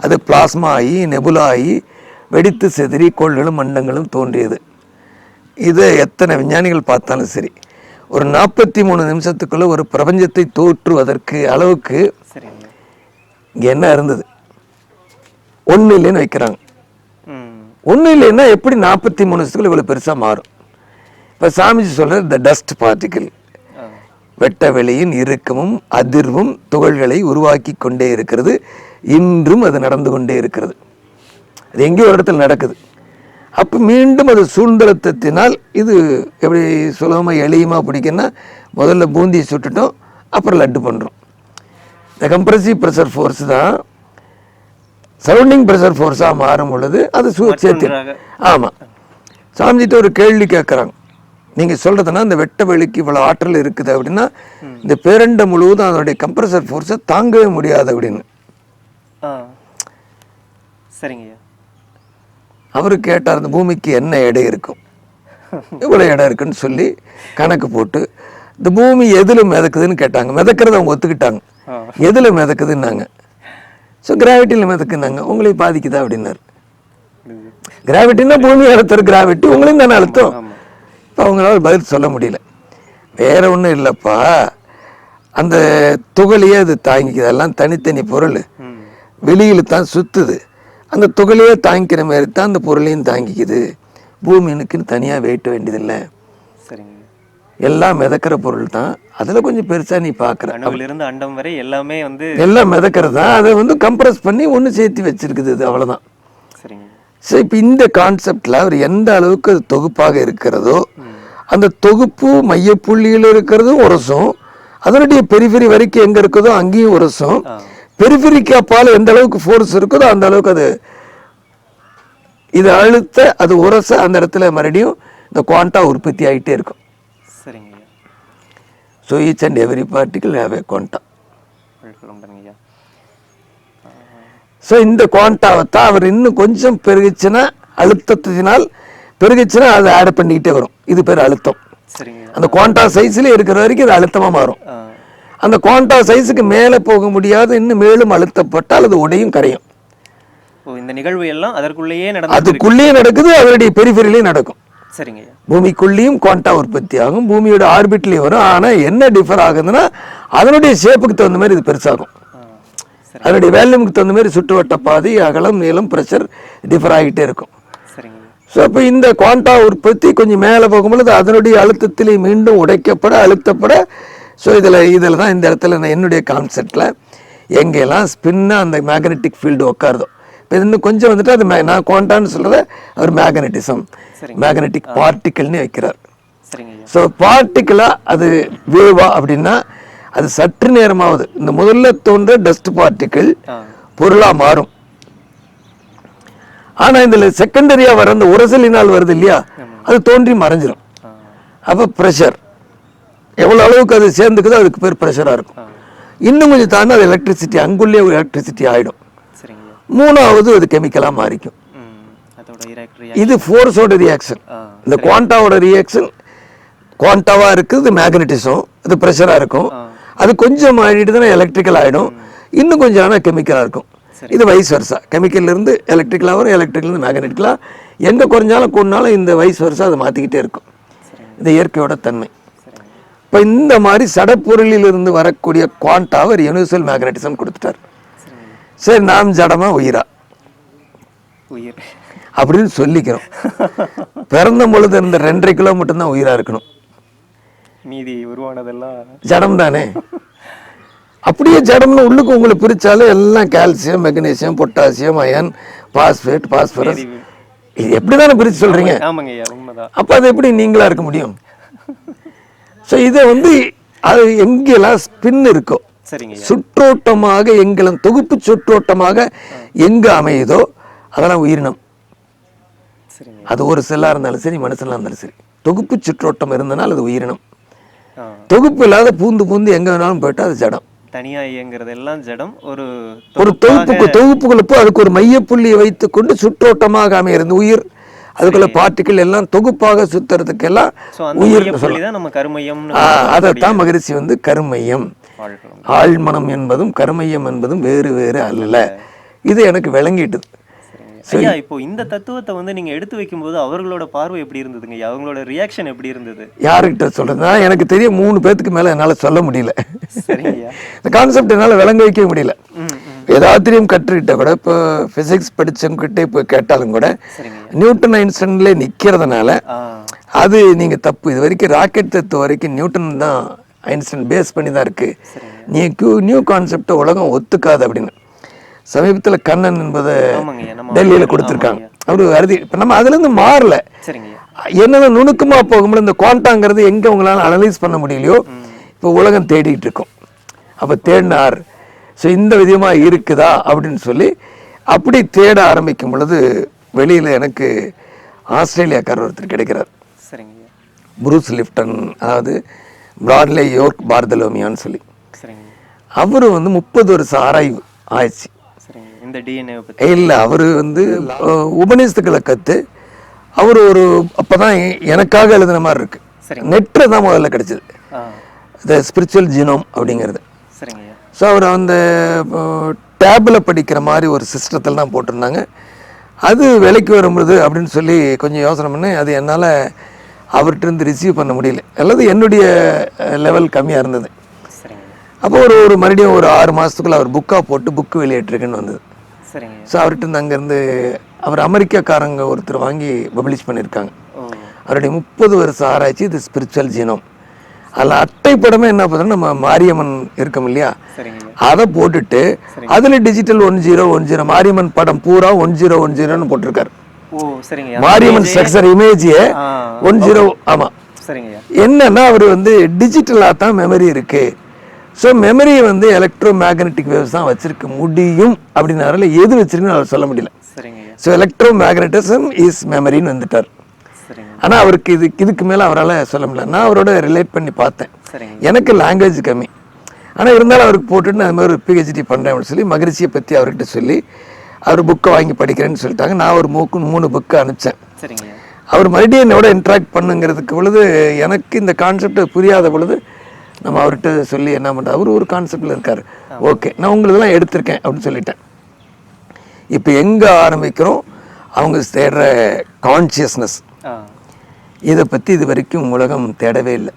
S3: அது பிளாஸ்மா ஆகி நெபுலா ஆகி வெடித்து செதறி கோள்களும் மண்டங்களும் தோன்றியது. இதை எத்தனை விஞ்ஞானிகள் பார்த்தாலும் சரி, ஒரு 43 நிமிஷத்துக்குள்ள ஒரு பிரபஞ்சத்தை தோற்றுவதற்கு அளவுக்கு இங்கே என்ன இருந்தது, ஒன்றும் இல்லைன்னு வைக்கிறாங்க. ஒன்றும் இல்லைன்னா எப்படி 43 நிமிஷத்துக்குள்ள இவ்வளோ பெருசாக மாறும்? இப்போ சாமிஜி சொல்கிற த டஸ்ட் பார்ட்டிகிள், வெட்ட வெளியின் இறுக்கமும் அதிர்வும் துகள்களை உருவாக்கி கொண்டே இருக்கிறது. இன்றும் அது நடந்து கொண்டே இருக்கிறது. அது எங்கேயோ ஒரு இடத்துல நடக்குது. அப்போ மீண்டும் அது சூழ்ந்தழுத்தத்தினால் இது எப்படி சுலபமாக எளியமாக பிடிக்குன்னா முதல்ல பூந்தியை சுட்டுட்டோம், அப்புறம் லட்டு பண்ணுறோம். இந்த கம்ப்ரசிவ் ப்ரெஷர் ஃபோர்ஸ் தான் சரௌண்டிங் ப்ரெஷர் ஃபோர்ஸாக மாறும் பொழுது அது சேர்த்து. ஆமாம், சாமிஜிட்ட ஒரு கேள்வி கேட்குறாங்க. நீங்கள் சொல்கிறதுனா இந்த வெட்ட வெளிக்கு இவ்வளோ ஆற்றல் இருக்குது அப்படின்னா இந்த பேரண்டை முழுவதும் அதனுடைய கம்ப்ரஸர் ஃபோர்ஸை தாங்கவே முடியாது அப்படின்னு.
S2: சரிங்க.
S3: அவரு கேட்டார், இந்த பூமிக்கு என்ன எடை இருக்கும், இவ்வளோ இடம் இருக்குன்னு சொல்லி கணக்கு போட்டு இந்த பூமி எதில் மிதக்குதுன்னு கேட்டாங்க. மிதக்கிறத அவங்க ஒத்துக்கிட்டாங்க. எதில் மிதக்குதுன்னாங்க. ஸோ கிராவிட்டியில் மிதக்குனாங்க. உங்களையும் பாதிக்குதா அப்படின்னாரு. கிராவிட்டின்னா பூமி அழுத்தம், கிராவிட்டி உங்களையும் தானே அழுத்தம். இப்போ அவங்களால பதில் சொல்ல முடியல. வேற ஒன்றும் இல்லைப்பா, அந்த துகளையே அது தாங்கிக்குது. எல்லாம் தனித்தனி பொருள் வெளியில் தான் சுற்றுது. அந்த துகளையே தாங்கிக்கிற மாதிரி தான் அந்த பொருளையும் தாங்கிக்குது. பூமினுக்குன்னு தனியாக வெயிட்ட வேண்டியதில்லை. எல்லாம் மிதக்கிற பொருள் தான். அதில் கொஞ்சம் பெருசாக நீ பார்க்குற
S2: அணுவிலிருந்து அண்டம் வரை எல்லாமே
S3: எல்லாம் மிதக்கிறது தான். அதை கம்ப்ரஸ் பண்ணி ஒன்று சேர்த்து வச்சிருக்குது. அது அவ்வளோதான். ஸோ இப்போ இந்த கான்செப்டில் அவர் எந்த அளவுக்கு அது தொகுப்பாக இருக்கிறதோ அந்த தொகுப்பு மையப்புள்ளியில் இருக்கிறதும் உரசும், அதனுடைய பெரிஃபெரி வரைக்கும் எங்கே இருக்குதோ அங்கேயும் உரசும். பெரிஃபெரிக்கு அப்பால் எந்த அளவுக்கு ஃபோர்ஸ் இருக்குதோ அந்த அளவுக்கு அது இது அழுத்த அது உரச அந்த இடத்துல மறுபடியும் இந்த குவாண்டா உற்பத்தி ஆகிட்டே இருக்கும்.
S2: சரிங்க.
S3: So each and every particle have a quanta. So இந்த குவாண்டாவை தான் அவர் இன்னும் கொஞ்சம் பெருகிச்சுன்னா அழுத்தத்தினால் பெருகிச்சுன்னா அதை ஆட் பண்ணிக்கிட்டே வரும். இது பேர் அழுத்தம். அந்த குவாண்டா சைஸ்லேயே இருக்கிற வரைக்கும் இது அழுத்தமாக மாறும். அந்த குவாண்டா சைஸுக்கு மேலே போக முடியாது, இன்னும் மேலும் அழுத்தப்பட்டால் அது உடையும் கரையும்.
S2: இந்த நிகழ்வு எல்லாம் அதற்குள்ளேயே
S3: அதுக்குள்ளேயே நடக்குது, அதனுடைய பெரிஃபெரியிலையும் நடக்கும்.
S2: சரிங்க.
S3: பூமிக்குள்ளேயும் குவாண்டா உற்பத்தி ஆகும், பூமியோட ஆர்பிட்லேயும் வரும். ஆனால் என்ன டிஃபர் ஆகுதுன்னா அதனுடைய ஷேப்புக்கு தகுந்த மாதிரி இது பெருசாகும். அதனுடைய வேல்யூமுக்கு தகுந்த மாதிரி சுற்றுவட்ட பாதை, அகலம், நீளம், ப்ரெஷர் டிஃபர் ஆகிட்டே இருக்கும். ஸோ அப்போ இந்த குவாண்டா உற்பத்தி கொஞ்சம் மேலே போகும்பொழுது அதனுடைய அழுத்தத்திலே மீண்டும் உடைக்கப்பட அழுத்தப்பட. ஸோ இதில் தான் இந்த இடத்துல நான் என்னுடைய கான்செப்டில் எங்கெல்லாம் ஸ்பின்னாக அந்த மேக்னெட்டிக் ஃபீல்டு உட்காருதோ. இப்போ இன்னும் கொஞ்சம் வந்துட்டு அது நான் குவாண்டான்னு சொல்கிறத அவர் மேக்னெட்டிசம், மேக்னெட்டிக் பார்ட்டிக்கல்னு வைக்கிறார். ஸோ பார்ட்டிக்கலாக அது வேவா அப்படின்னா அது சற்று நேரமாவது இந்த முதல்ல தோன்ற டஸ்ட் பார்ட்டிக்கிள் பொருளாக மாறும். ஆனால் இதில் செகண்டரியாக வர அந்த உரசலினால் வருது இல்லையா, அது தோன்றி மறைஞ்சிடும். அப்போ ப்ரெஷர் எவ்வளோ அளவுக்கு அது சேர்ந்துக்குதோ அதுக்கு பேர் ப்ரெஷராக இருக்கும். இன்னும் கொஞ்சம் தாண்டி அது எலக்ட்ரிசிட்டி, அங்குள்ளே எலக்ட்ரிசிட்டி ஆகிடும். மூணாவது அது கெமிக்கலாக மாறிக்கும். இது ஃபோர்ஸோட ரியாக்ஷன். இந்த குவாண்டாவோட ரியாக்ஷன் குவாண்டாவாக இருக்குது, மேக்னட்டிசம், அது ப்ரெஷராக இருக்கும். அது கொஞ்சம் ஆகிட்டுதுன்னா எலக்ட்ரிக்கல் ஆகிடும். இன்னும் கொஞ்சம் ஆனால் கெமிக்கலாக இருக்கும். இது வைஸ் வர்ஸா, கெமிக்கல்லேருந்து எலக்ட்ரிக்கலாக வரும், எலக்ட்ரிக்கல்லேருந்து மேக்னெட்டிக்கலாக. எங்கே குறைஞ்சாலும் கூடனாலும் இந்த வைஸ் வர்ஸா அதை மாற்றிக்கிட்டே இருக்கும். இந்த இயற்கையோட தன்மை. இப்போ இந்த மாதிரி சடப்பொருளிலிருந்து வரக்கூடிய குவாண்டாவை ஒரு யூனிவர்சல் மேக்னட்டிசம் கொடுத்துட்டார். சரி, நாம் ஜடமா உயிரா அப்படின்னு சொல்லிக்கிறோம். பிறந்த பொழுது இருந்த 2.5 கிலோ மட்டும்தான் உயிரா இருக்கணும்,
S2: மீதி உருவானதெல்லாம்
S3: ஜடம் தானே. அப்படியே ஜடம்னு உள்ளுக்கு உங்களை பிரிச்சாலும் எல்லாம் calcium, magnesium, potassium, iron, phosphate, phosphorus, இது எப்படி தானே பிரித்து சொல்றீங்க? அப்போ அது எப்படி நீங்களா இருக்க முடியும்? ஸோ இதை அது எங்கெல்லாம் ஸ்பின் இருக்கோ, சுற்றோட்டமாக எங்கெல்லாம் தொகுப்பு சுற்றோட்டமாக எங்க அமையுதோ அதெல்லாம் உயிரினம். அது ஒரு செல்லா இருந்தாலும் சரி, மனுஷனா இருந்தாலும் சரி, தொகுப்பு சுற்றோட்டம் இருந்தனால் அது உயிரினம். தொகுப்பு இல்லாத பூந்து எங்க வேணாலும் போயிட்டா அது ஜடம்.
S2: தனியா இயங்குறது எல்லாம் ஜடம். ஒரு
S3: தொகுப்புகளுக்கு அதுக்கு ஒரு மையப்புள்ளியை வைத்துக் கொண்டு சுற்றோட்டமாக அமைகிறது உயிர். அதுக்குள்ள பார்ட்டிகள் எல்லாம் தொகுப்பாக சுத்துறதுக்கு எல்லாம் உயிர் சொல்லலாம். அதைத்தான் மகரிஷி கருமையம், ஆழ்மனம் என்பதும் கருமையம் என்பதும் வேறு வேறு அல்ல. இது எனக்கு விளங்கிட்டது.
S2: ஐயா, இப்போ இந்த தத்துவத்தை நீங்க எடுத்து வைக்கும்போது அவர்களோட பார்வை எப்படி இருந்ததுங்க? அவங்களோட ரியாக்ஷன் எப்படி இருந்தது?
S3: யாருக்கிட்ட சொல்றதுனா, எனக்கு தெரிய 3 பேருக்கு மேல என்னால சொல்ல முடியல. இந்த கான்செப்ட் என்னால விளங்க வைக்க முடியல. ஏதாத்திரியும் கற்றுக்கிட்ட கூட, இப்போ பிசிக்ஸ் படிச்சவங்கிட்ட இப்போ கேட்டாலும் கூட நியூட்டன் ஐன்ஸ்டைன்ல நிக்கிறதுனால அது நீங்க தப்பு. இது வரைக்கும் ராக்கெட் தத்துவம் வரைக்கும் நியூட்டன் தான் ஐன்ஸ்டைன் பேஸ் பண்ணி தான் இருக்கு. நீ நியூ கான்செப்டை உலகம் ஒத்துக்காது அப்படின்னு சமீபத்தில் கண்ணன் என்பதை டெல்லியில் கொடுத்துருக்காங்க. அப்படி வருது. இப்போ நம்ம அதுலேருந்து மாறல. என்னென்ன நுணுக்கமாக போகும்போது இந்த குவாண்டாங்கிறது எங்கே உங்களால் அனலைஸ் பண்ண முடியலையோ இப்போ உலகம் தேடிட்டு இருக்கோம். அப்போ தேடினார். ஸோ இந்த விதமாக இருக்குதா அப்படின்னு சொல்லி அப்படி தேட ஆரம்பிக்கும் பொழுது வெளியில் எனக்கு ஆஸ்திரேலியாக்காரர் ஒருத்தர் கிடைக்கிறார். புரூஸ் லிப்டன், அதாவது பிராட்லே யோர்க் பார்தலோமியான்னு சொல்லி. அவர் 30 வருஷம் ஆராய்வு ஆயிடுச்சு. இல்லை, அவர் உபநிஷத்துக்களை கற்று அவர் ஒரு அப்போதான் எனக்காக எழுதின மாதிரி இருக்கு. நெட்டில் தான் முதல்ல கிடைச்சது த ஸ்பிரிச்சுவல் ஜீனோம் அப்படிங்கிறது. ஸோ அவர் அந்த டேபில் படிக்கிற மாதிரி ஒரு சிஸ்டத்தில் தான் போட்டிருந்தாங்க. அது விலைக்கு வரும்போது அப்படின்னு சொல்லி கொஞ்சம் யோசனை பண்ணி அது என்னால் அவர்கிட்ட ரிசீவ் பண்ண முடியல, அல்லது என்னுடைய லெவல் கம்மியாக இருந்தது. அப்போ ஒரு மறுபடியும் ஒரு 6 மாதத்துக்குள்ள அவர் புக்காக போட்டு புக்கு வெளியேற்றிருக்குன்னு வந்தது. ஸோ அவர்கிட்ட அங்கேருந்து அவர் அமெரிக்காக்காரங்க ஒருத்தர் வாங்கி பப்ளிஷ் பண்ணியிருக்காங்க. அவருடைய 30 வருஷம் ஆராய்ச்சி இது ஸ்பிரிச்சுவல் ஜீனோம். அதில் அட்டை படமே என்ன பண்ணுறோம், நம்ம மாரியம்மன் இருக்கோம் இல்லையா, அதை போட்டுட்டு அதில் டிஜிட்டல் 1010 மாரியம்மன் படம் பூரா 1010ன்னு போட்டிருக்காரு. மாரியம்மன் ஸ்ட்ரக்சர் இமேஜியே 10. ஆமாம், என்னன்னா அவர் டிஜிட்டலாக தான் மெமரி இருக்கு. ஸோ மெமரியை எலக்ட்ரோ மேக்னெட்டிக் வேவ்ஸ் தான் வச்சிருக்க முடியும் அப்படின்னால எது வச்சிருக்குன்னு அவர் சொல்ல முடியல. ஸோ எலக்ட்ரோ மேக்னட்டிசம் இஸ் மெமரின்னு வந்துட்டார். ஆனால் அவருக்கு இதுக்கு மேலே அவரால் சொல்ல முடியல. நான் அவரோட ரிலேட் பண்ணி பார்த்தேன். எனக்கு லாங்குவேஜ் கம்மி, ஆனால் இருந்தாலும் அவருக்கு போட்டுட்டு நான் அது மாதிரி ஒரு PhD பண்ணுறேன் அப்படின்னு சொல்லி மகரிஷியை பற்றி அவர்கிட்ட சொல்லி அவர் புக்கை வாங்கி படிக்கிறேன்னு சொல்லிட்டாங்க. நான் ஒரு 3 புக்கை அனுப்பிச்சேன். அவர் மறுபடியும் என்னோட இன்ட்ராக்ட் பண்ணுங்கிறதுக்கு பொழுது எனக்கு இந்த கான்செப்ட் புரியாத பொழுது நம்ம அவர்கிட்ட சொல்லி என்ன பண்ணுறோம், அவர் ஒரு கான்செப்டில் இருக்கார். ஓகே, நான் உங்களதெல்லாம் எடுத்திருக்கேன் அப்படின்னு சொல்லிட்டேன். இப்போ எங்கே ஆரம்பிக்கிறோம், அவங்க தேடுற கான்சியஸ்னஸ், இதை பற்றி இது வரைக்கும் உலகம் தேடவே இல்லை.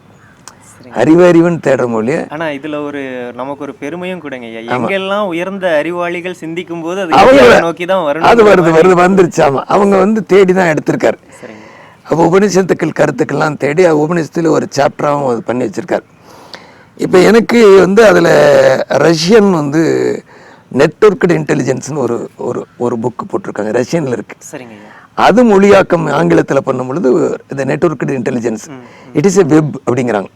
S3: அறிவுன்னு தேடுற மொழியே.
S2: ஆனால் இதில் நமக்கு ஒரு பெருமையும் கூடங்க. எங்கெல்லாம் உயர்ந்த அறிவாளிகள் சிந்திக்கும் போது
S3: அவங்க நோக்கி தான் அது வந்துருச்சு. ஆமாம், அவங்க தேடி தான் எடுத்திருக்காரு. அப்போ உபநிஷத்துக்கள் கருத்துக்கள்லாம் தேடி உபநிஷத்தில் ஒரு சாப்டராகவும் அது பண்ணி வச்சிருக்காரு. இப்போ எனக்கு வந்து அதில் ரஷ்யன் வந்து நெட்வொர்க்டு இன்டெலிஜென்ஸ்னு ஒரு ஒரு ஒரு புக்கு போட்டிருக்காங்க, ரஷ்யனில் இருக்குது.
S2: சரிங்க ஐயா.
S3: அது மொழியாக்கம் ஆங்கிலத்தில் பண்ணும் பொழுது இந்த networked intelligence it is a web அப்படிங்கிறாங்க.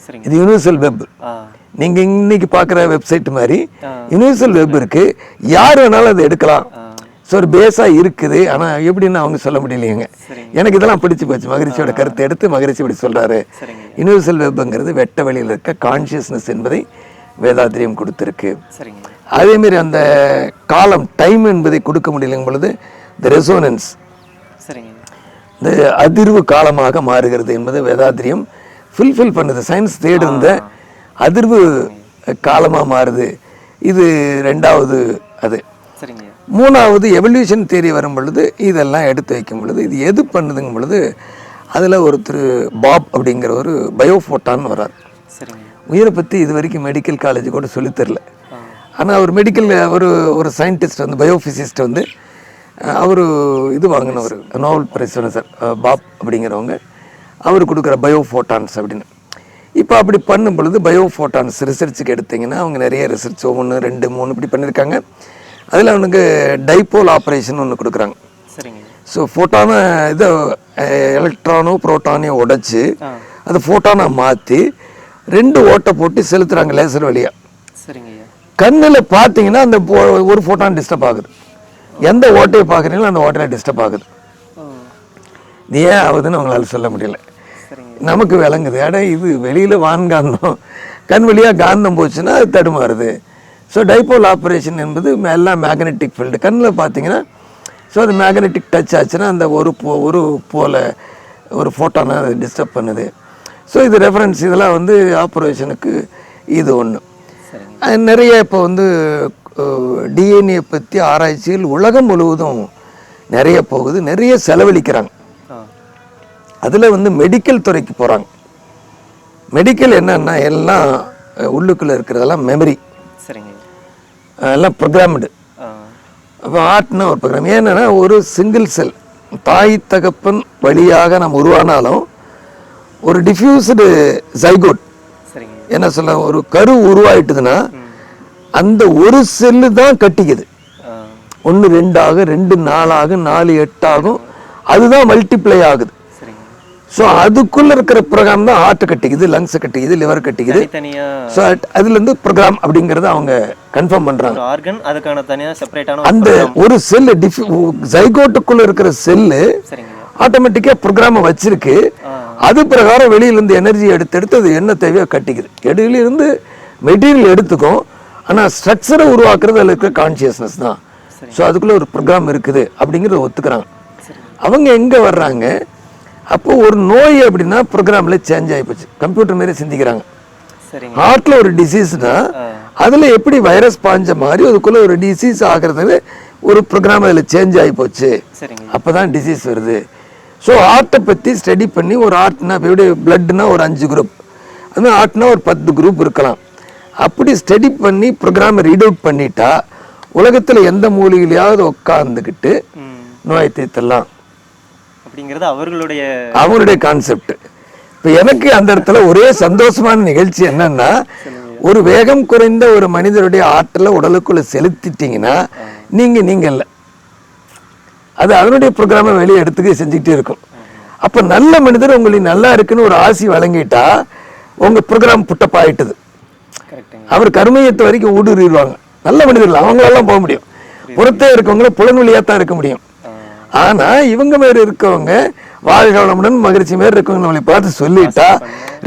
S2: சரிங்க.
S3: இது யூனிவர்சல் வெப். நீங்கள் இன்னைக்கு பார்க்குற வெப்சைட் மாதிரி யூனிவர்சல் வெப் இருக்குது, யார் வேணாலும் அதை எடுக்கலாம். ஸோ ஒரு பேஸாக இருக்குது. ஆனால் எப்படின்னு அவங்க சொல்ல முடியலையேங்க. எனக்கு இதெல்லாம் பிடிச்சி போச்சு. மகரிஷியோட கருத்தை எடுத்து மகரிஷி இப்படி சொல்கிறாரு, யூனிவர்சல் வெப்ங்கிறது வெட்ட வெளியில் இருக்க கான்ஷியஸ்னஸ் என்பதை வேதாத்திரியம் கொடுத்துருக்கு. அதேமாரி அந்த காலம் டைம் என்பதை கொடுக்க முடியலைங்கும் பொழுது இந்த ரெசோனன்ஸ், இந்த அதிர்வு காலமாக மாறுகிறது என்பது வேதாத்திரியம் ஃபுல்ஃபில் பண்ணுது. சயின்ஸ் தேடு இருந்த அதிர்வு காலமாக மாறுது. இது ரெண்டாவது. அது மூணாவது எவல்யூஷன் தியரி வரும் பொழுது இதெல்லாம் எடுத்து வைக்கும் பொழுது இது எது பண்ணுதுங்கும் பொழுது அதில் ஒருத்தர் பாப் அப்படிங்கிற ஒரு பயோஃபோட்டான் வர்றார். உயிரை பற்றி இது வரைக்கும் மெடிக்கல் காலேஜ் கூட சொல்லித்தரல. ஆனால் அவர் மெடிக்கல் ஒரு சயின்டிஸ்ட் வந்து பயோஃபிசிஸ்ட் வந்து அவர் இது வாங்கினவர், நோபல் பிரைஸ் சார் பாப் அப்படிங்கிறவங்க. அவர் கொடுக்குற பயோஃபோட்டான்ஸ் அப்படின்னு. இப்போ அப்படி பண்ணும் பொழுது பயோஃபோட்டான்ஸ் ரிசர்ச்சுக்கு எடுத்திங்கன்னா அவங்க நிறைய ரிசர்ச் 1 2 3 இப்படி பண்ணியிருக்காங்க. அதில் அவனுக்கு டைபோல் ஆப்ரேஷன் ஒன்று கொடுக்குறாங்க. ஸோ ஃபோட்டான இதை எலக்ட்ரானோ புரோட்டானையோ உடைச்சி அதை ஃபோட்டானை மாற்றி 2 ஓட்டை போட்டு செலுத்துகிறாங்க லேசர் வழியாக. கண்ணில் பார்த்தீங்கன்னா அந்த ஒரு ஃபோட்டான் டிஸ்டர்ப் ஆகுது. எந்த ஓட்டையை பார்க்குறீங்களோ அந்த ஓட்டையில் டிஸ்டர்ப் ஆகுது. இது ஏன் ஆகுதுன்னு அவங்களால சொல்ல முடியல. நமக்கு விளங்குது, அட இது வெளியில் வான்காந்தம், கண் வழியாக காந்தம் போச்சுன்னா அது தடுமாறுது. ஸோ டைபோல் ஆப்ரேஷன் என்பது எல்லாம் மேக்னெட்டிக் ஃபீல்டு. கண்ணில் பார்த்தீங்கன்னா ஸோ அது மேக்னெட்டிக் டச் ஆச்சுன்னா அந்த ஒரு போல ஒரு ஃபோட்டானை அது டிஸ்டர்ப் பண்ணுது. ஸோ இது ரெஃபரன்ஸ். இதெல்லாம் வந்து ஆப்ரேஷனுக்கு இது ஒன்று. நிறைய இப்போ வந்து டிஎன்ஏ பற்றி ஆராய்ச்சிகள் உலகம் முழுவதும் நிறைய போகுது, நிறைய செலவழிக்கிறாங்க. அதில் வந்து மெடிக்கல் துறைக்கு போகிறாங்க. மெடிக்கல் என்னன்னா எல்லாம் உள்ளுக்குள்ளே இருக்கிறதெல்லாம் மெமரி, எல்லாம் ப்ரோக்ராம்டு. அப்போ ஆர்ட்னா ஒரு ப்ரோக்ராம். ஏன்னா ஒரு சிங்கிள் செல் தாய் தகப்பன் வழியாக நம்ம உருவானாலும் ஒரு டிஃப்யூஸ்டு ஜைகோட் என்ன சொல்ல, ஒரு கரு உருவாயிட்டுதுன்னா அந்த ஒரு செல்லு தான் கட்டிக்குது. 1 2 ஆகும், 2 4 ஆகும், 4 8 ஆகும், அதுதான் மல்டிப்ளை ஆகுது. ஸோ அதுக்குள்ள இருக்கிற ப்ரோக்ராம் தான் ஹார்ட் கட்டிக்குது, லங்ஸ் கட்டிக்குது, லிவர் கட்டிக்குது. ஸோ அதுலேருந்து ப்ரோக்ராம் அப்படிங்கிறத அவங்க கன்ஃபார்ம் பண்ணுறாங்க. அந்த ஒரு செல்லு ஜைகோட்டுக்குள்ள இருக்கிற செல்லு ஆட்டோமேட்டிக்காக ப்ரோக்ராமை வச்சிருக்கு. அது பிரகாரம் வெளியிலேருந்து எனர்ஜி எடுத்து அது என்ன தேவையோ கட்டிக்குது. இடையிலிருந்து மெட்டீரியல் எடுத்துக்கும், ஆனால் ஸ்ட்ரக்சரை உருவாக்குறது அதில் இருக்கிற கான்சியஸ்னஸ் தான். ஸோ அதுக்குள்ளே ஒரு ப்ரோக்ராம் இருக்குது அப்படிங்கிறத ஒத்துக்கிறாங்க. அவங்க எங்கே வர்றாங்க, அப்போது ஒரு நோய் அப்படின்னா ப்ரோக்ராமில் சேஞ்ச் ஆகி போச்சு, கம்ப்யூட்டர் மாரி சிந்திக்கிறாங்க. ஹார்ட்டில் ஒரு டிசீஸ்னா அதில் எப்படி வைரஸ் பாஞ்ச மாதிரி அதுக்குள்ளே ஒரு டிசீஸ் ஆகிறது ஒரு ப்ரோக்ராம் அதில் சேஞ்ச் ஆகி போச்சு, அப்போ தான் டிசீஸ் வருது. ஸோ ஹார்ட்டை பற்றி ஸ்டடி பண்ணி ஒரு ஹார்ட்னா இப்போ எப்படி பிளட்னா ஒரு 5 குரூப், அதுமாதிரி ஹார்ட்னா ஒரு 10 குரூப் இருக்கலாம். அப்படி ஸ்டடி பண்ணி ப்ரோக்ராமை ரீட் அவுட் பண்ணிட்டா உலகத்தில் எந்த மூலையிலையாவது உட்காந்துக்கிட்டு நோயை தீர்த்தலாம் அப்படிங்கிறது அவங்களுடைய கான்செப்ட். இப்போ எனக்கு அந்த இடத்துல ஒரே சந்தோஷமான நிகழ்ச்சி என்னன்னா, ஒரு வேகம் குறைந்த ஒரு மனிதருடைய ஆற்றலை உடலுக்குள்ள செலுத்திட்டீங்கன்னா நீங்க இல்லை, அது அதனுடைய ப்ரோக்ராமை வெளியே எடுத்துக்க செஞ்சுக்கிட்டே இருக்கும். அப்போ நல்ல மனிதர் உங்களுக்கு நல்லா இருக்குன்னு ஒரு ஆசி வழங்கிட்டா உங்க ப்ரோக்ராம் புட்டப் ஆயிட்டுது. அவர் கருமையத்தை வரைக்கும் ஊடுருவாங்க. நல்ல மனிதர்கள் அவங்களெல்லாம் போக முடியும், புறத்தே இருக்கவங்கள புலன்வழியாக தான் இருக்க முடியும். ஆனால் இவங்க மாரி இருக்கவங்க வாழ்க வளமுடன் மகிழ்ச்சி மாரி இருக்கவங்க நம்மளை பார்த்து சொல்லிட்டா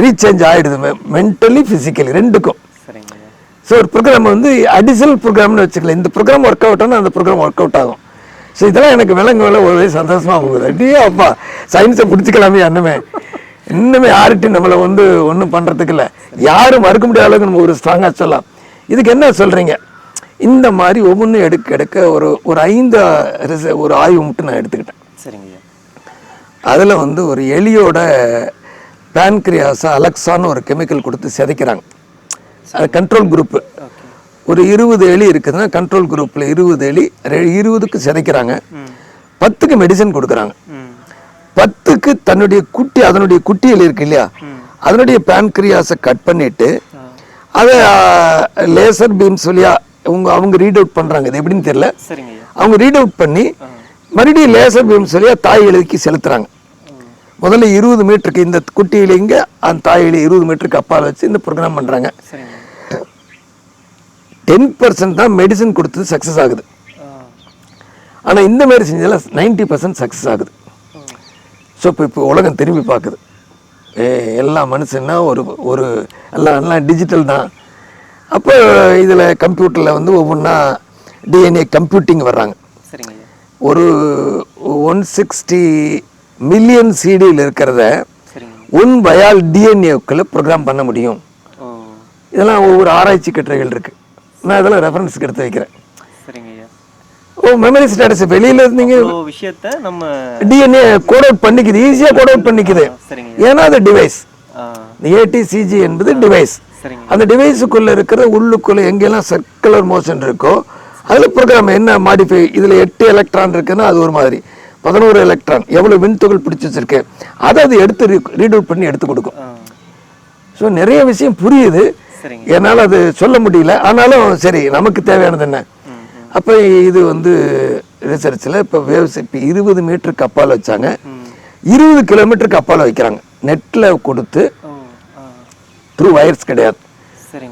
S3: ரீசேஞ்ச் ஆகிடுது, மென்டலி ஃபிசிக்கலி ரெண்டுக்கும். ஸோ ஒரு ப்ரோக்ராம் வந்து அடிஷனல் ப்ரோக்ராம்னு வச்சுக்கல, இந்த ப்ரோக்ராம் ஒர்க் அவுட் ஆனால் அந்த ப்ரோக்ராம் ஒர்க் அவுட் ஆகும். ஸோ இதெல்லாம் எனக்கு விலங்குகளை ஒரே சந்தோஷமாக போகுது. அப்படியே அப்பா சயின்ஸை பிடிச்சிக்கலாமே, இன்னுமே யார்கிட்டையும் நம்மளை வந்து ஒன்றும் பண்ணுறதுக்கு இல்லை, யாரும் மறுக்க முடியாத அளவுக்கு நம்ம ஒரு ஸ்ட்ராங்காக சொல்லலாம். இதுக்கு என்ன சொல்கிறீங்க, இந்த மாதிரி ஒவ்வொன்றும் எடுக்க ஒரு 5 ஒரு ஆய்வு மட்டும் நான் எடுத்துக்கிட்டேன். சரிங்க. அதில் வந்து ஒரு எலியோட பேன்கிரியாஸை அலெக்சான்னு ஒரு கெமிக்கல் கொடுத்து சிதைக்கிறாங்க. அது கண்ட்ரோல் குரூப்பு. ஒரு 20 எலி இருக்குதுன்னா கண்ட்ரோல் குரூப்பில் 20 எலி 20க்கு சிதைக்கிறாங்க, 10க்கு மெடிசன் கொடுக்குறாங்க. 10க்கு தன்னுடைய குட்டி, அதனுடைய குட்டி எலி இருக்கு இல்லையா, அதனுடைய பேன்கிரியாஸை கட் பண்ணிட்டு அதை லேசர் பீம்ஸ் வழியா அவங்க ரீட் அவுட் பண்றாங்க. இது எப்படின்னு தெரியல. அவங்க ரீட் அவுட் பண்ணி மறுபடியும் லேசர் பீம்ஸ் வழியா தாய் எழுதிக்கு செலுத்துறாங்க. முதல்ல 20 மீட்டருக்கு இந்த குட்டியில இங்க அந்த தாயில 20 மீட்டருக்கு அப்பால் வச்சு இந்த ப்ரோக்ராம் பண்றாங்க. 10% தான் மெடிசன் கொடுத்தது சக்சஸ் ஆகுது. ஆனா இந்த மாதிரி செஞ்சதுல 90% சக்சஸ் ஆகுது. ஸோ இப்போ உலகம் திரும்பி பார்க்குது. எல்லா மனுஷன்னா ஒரு எல்லாம் டிஜிட்டல் தான். அப்போ இதில் கம்ப்யூட்டரில் வந்து ஒவ்வொன்றா டிஎன்ஏ கம்ப்யூட்டிங் வர்றாங்க. ஒரு 160 மில்லியன் சிடியில் இருக்கிறத பயால் டிஎன்ஏக்குள்ள ப்ரோக்ராம் பண்ண முடியும். இதெல்லாம் ஒவ்வொரு ஆராய்ச்சி கட்டுரைகள் இருக்கு. நான் இதெல்லாம் ரெஃபரன்ஸ்க்கு எடுத்து வைக்கிறேன். மெமரி ஸ்டேட்டஸ் வெளியில இருந்தீங்க விஷயத்தை நம்ம டிஎன்ஏ கோட் அவுட் பண்ணிக்குது, ஈஸியா கோட் அவுட் பண்ணிக்குது. ஏன்னா அது டிவைஸ். ஏடிசிஜி என்பது டிவைஸ். அந்த டிவைஸுக்குள்ள இருக்கிற உள்ளுக்குள்ள எங்கெல்லாம் சர்க்குலர் மோஷன் இருக்கோ அதுல ப்ரோக்ராம் என்ன மாடிஃபை. இதுல 8 எலக்ட்ரான் இருக்குன்னா அது ஒரு மாதிரி, 11 எலக்ட்ரான் எவ்வளவு விண்துகள் பிடிச்சி வச்சிருக்கு அதை அது எடுத்து ரீட் அவுட் பண்ணி எடுத்து கொடுக்கும். ஸோ நிறைய விஷயம் புரியுது, என்னால் அது சொல்ல முடியல. ஆனாலும் சரி, நமக்கு தேவையானது என்ன. அப்போ இது வந்து ரிசர்ச்சில் இப்போ வேவ்ஸ் இப்போ 20 மீட்டருக்கு அப்பால் வச்சாங்க, 20 கிலோமீட்டருக்கு அப்பால் வைக்கிறாங்க. நெட்டில் கொடுத்து த்ரூ வயர்ஸ் கிடையாது.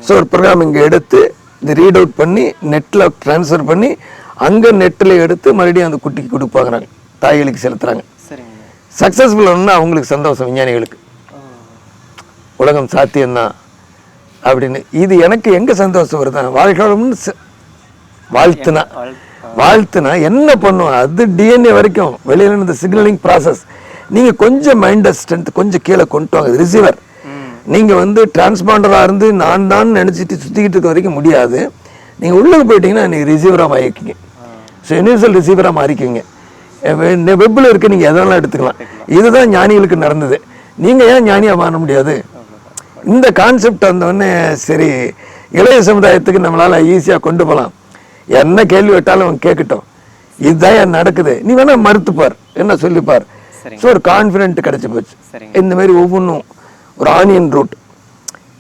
S3: ஸோ ஒரு ப்ரோக்ராம் இங்கே எடுத்து இது ரீட் அவுட் பண்ணி நெட்டில் ட்ரான்ஸ்ஃபர் பண்ணி அங்கே நெட்டில் எடுத்து மறுபடியும் அந்த குட்டிக்கு கொடுப்பாங்க, தாய்களுக்கு செலுத்துறாங்க. சக்ஸஸ்ஃபுல் ஒன்று அவங்களுக்கு சந்தோஷம், விஞ்ஞானிகளுக்கு உலகம் சாத்தியம்தான் அப்படின்னு. இது எனக்கு எங்கே சந்தோஷம் வருதான், வாழ்க்கைன்னு வாழ்த்துனா என்ன பண்ணும். அது டிஎன்ஏ வரைக்கும் வெளியில இந்த சிக்னலிங் ப்ராசஸ் நீங்கள் கொஞ்சம் மைண்ட் ஸ்ட்ரென்த் கொஞ்சம் கீழே கொண்டு வாங்க. ரிசீவர் நீங்கள் வந்து டிரான்ஸ்பாண்டராக இருந்து நான் தான் நினச்சிட்டு சுற்றிக்கிட்டு இருக்க வரைக்கும் முடியாது. நீங்கள் உள்ளே போயிட்டீங்கன்னா நீங்கள் ரிசீவராக மாறிக்கிங்க. So universal ரிசீவராக மாறிக்குவீங்க. வெப்பில் இருக்க நீங்கள் எதெல்லாம் எடுத்துக்கலாம். இதுதான் ஞானிகளுக்கு நடந்தது. நீங்கள் ஏன் ஞானியாக மாற முடியாது? இந்த கான்செப்ட் வந்தோடனே சரி இளைய சமுதாயத்துக்கு நம்மளால் ஈஸியாக கொண்டு போகலாம். என்ன கேள்வி விட்டாலும் அவன் கேட்கட்டும், இதுதான் ஏன் நடக்குது, நீ வேணா மறுத்துப்பார், என்ன சொல்லிப்பார். ஸோ ஒரு கான்ஃபிடென்ட் கிடைச்சி போச்சு. இந்த மாதிரி ஒவ்வொன்றும் ஒரு ஆனியன் ரூட்,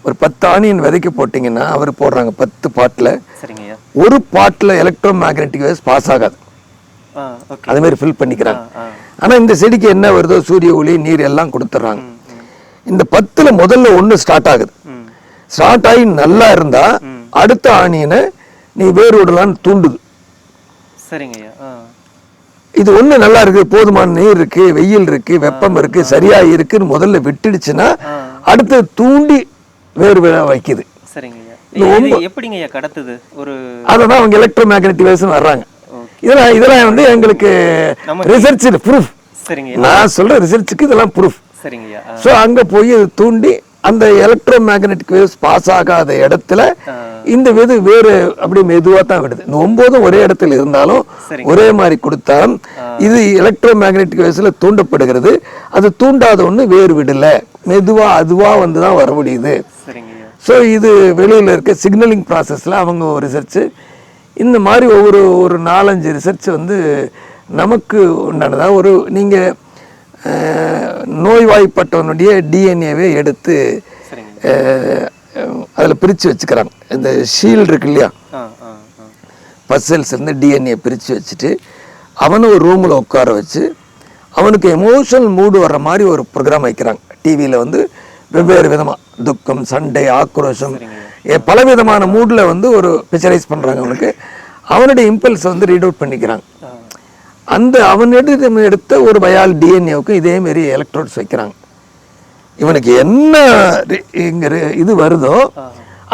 S3: ஒரு 10 ஆனியன் விதைக்க போட்டிங்கன்னா அவர் போடுறாங்க 10 பாட்டில். ஒரு பாட்டில் எலக்ட்ரோ மேக்னெட்டிக் வேவ்ஸ் பாஸ் ஆகாது, அது மாதிரி ஃபில் பண்ணிக்கிறாங்க. ஆனால் இந்த செடிக்கு என்ன வருதோ சூரிய ஒளி நீர் எல்லாம் கொடுத்துட்றாங்க. இந்த 10ல் முதல்ல ஒன்று ஸ்டார்ட் ஆகுது. ஸ்டார்ட் ஆகி நல்லா இருந்தா அடுத்த ஆனியனை நீ வேறு விடலான்னு தூண்டுது. இது ஒண்ணு நல்லா இருக்கு, போதுமான நீர் இருக்கு, வெயில் இருக்கு, வெப்பம் இருக்கு, சரியா இருக்குன்னு முதல்ல விட்டுடுச்சுன்னா அடுத்து தூண்டி வேறு விழா வைக்குது. அதான் அவங்க எலக்ட்ரோ மேக்னெட்டிக் வேவ்ஸ் வர்றாங்க. இதெல்லாம் வந்து எங்களுக்கு ரிசர்ச் ப்ரூஃப். நான் சொல்ற ரிசர்ச்சுக்கு இதெல்லாம் ப்ரூஃப். ஸோ அங்க போய் தூண்டி அந்த எலக்ட்ரோ மேக்னெட்டிக் வேவ்ஸ் பாஸ் ஆகாத இடத்துல இந்த வேறு அப்படி மெதுவா தான் விடுது. இந்த 9 ஒரே இடத்துல இருந்தாலும் ஒரே மாதிரி கொடுத்தா இது எலக்ட்ரோ மேக்னெட்டிக் வேவ்ஸ்ல தூண்டப்படுகிறது. அது தூண்டாத ஒண்ணு வேறு விடல, மெதுவா அதுவா வந்துதான் வர முடியுது. ஸோ இது வெளியில இருக்க சிக்னலிங் ப்ராசஸ்ல அவங்க ரிசர்ச் இந்த மாதிரி ஒரு 4-5 ரிசர்ச் வந்து நமக்கு உண்டானதா. ஒரு நீங்க நோய்வாய்ப்பட்டவனுடைய டிஎன்ஏவே எடுத்து அதில் பிரித்து வச்சுக்கிறாங்க. இந்த ஷீல்டு இருக்கு இல்லையா, பசல்ஸ் இருந்து டிஎன்ஏ பிரித்து வச்சுட்டு அவனை ஒரு ரூமில் உட்கார வச்சு அவனுக்கு எமோஷனல் மூடு வர்ற மாதிரி ஒரு ப்ரோக்ராம் வைக்கிறாங்க. டிவியில் வந்து வெவ்வேறு விதமாக துக்கம், சண்டை, ஆக்ரோஷம், பலவிதமான மூடில் வந்து ஒரு பிக்சரைஸ் பண்ணுறாங்க. அவனுடைய இம்பல்ஸை வந்து ரீட் அவுட் பண்ணிக்கிறாங்க. அந்த அவன் எடுத்த ஒரு பயால் டிஎன்ஏவுக்கு இதே மாதிரி எலக்ட்ரோட்ஸ் வைக்கிறாங்க. இவனுக்கு என்ன இது வருதோ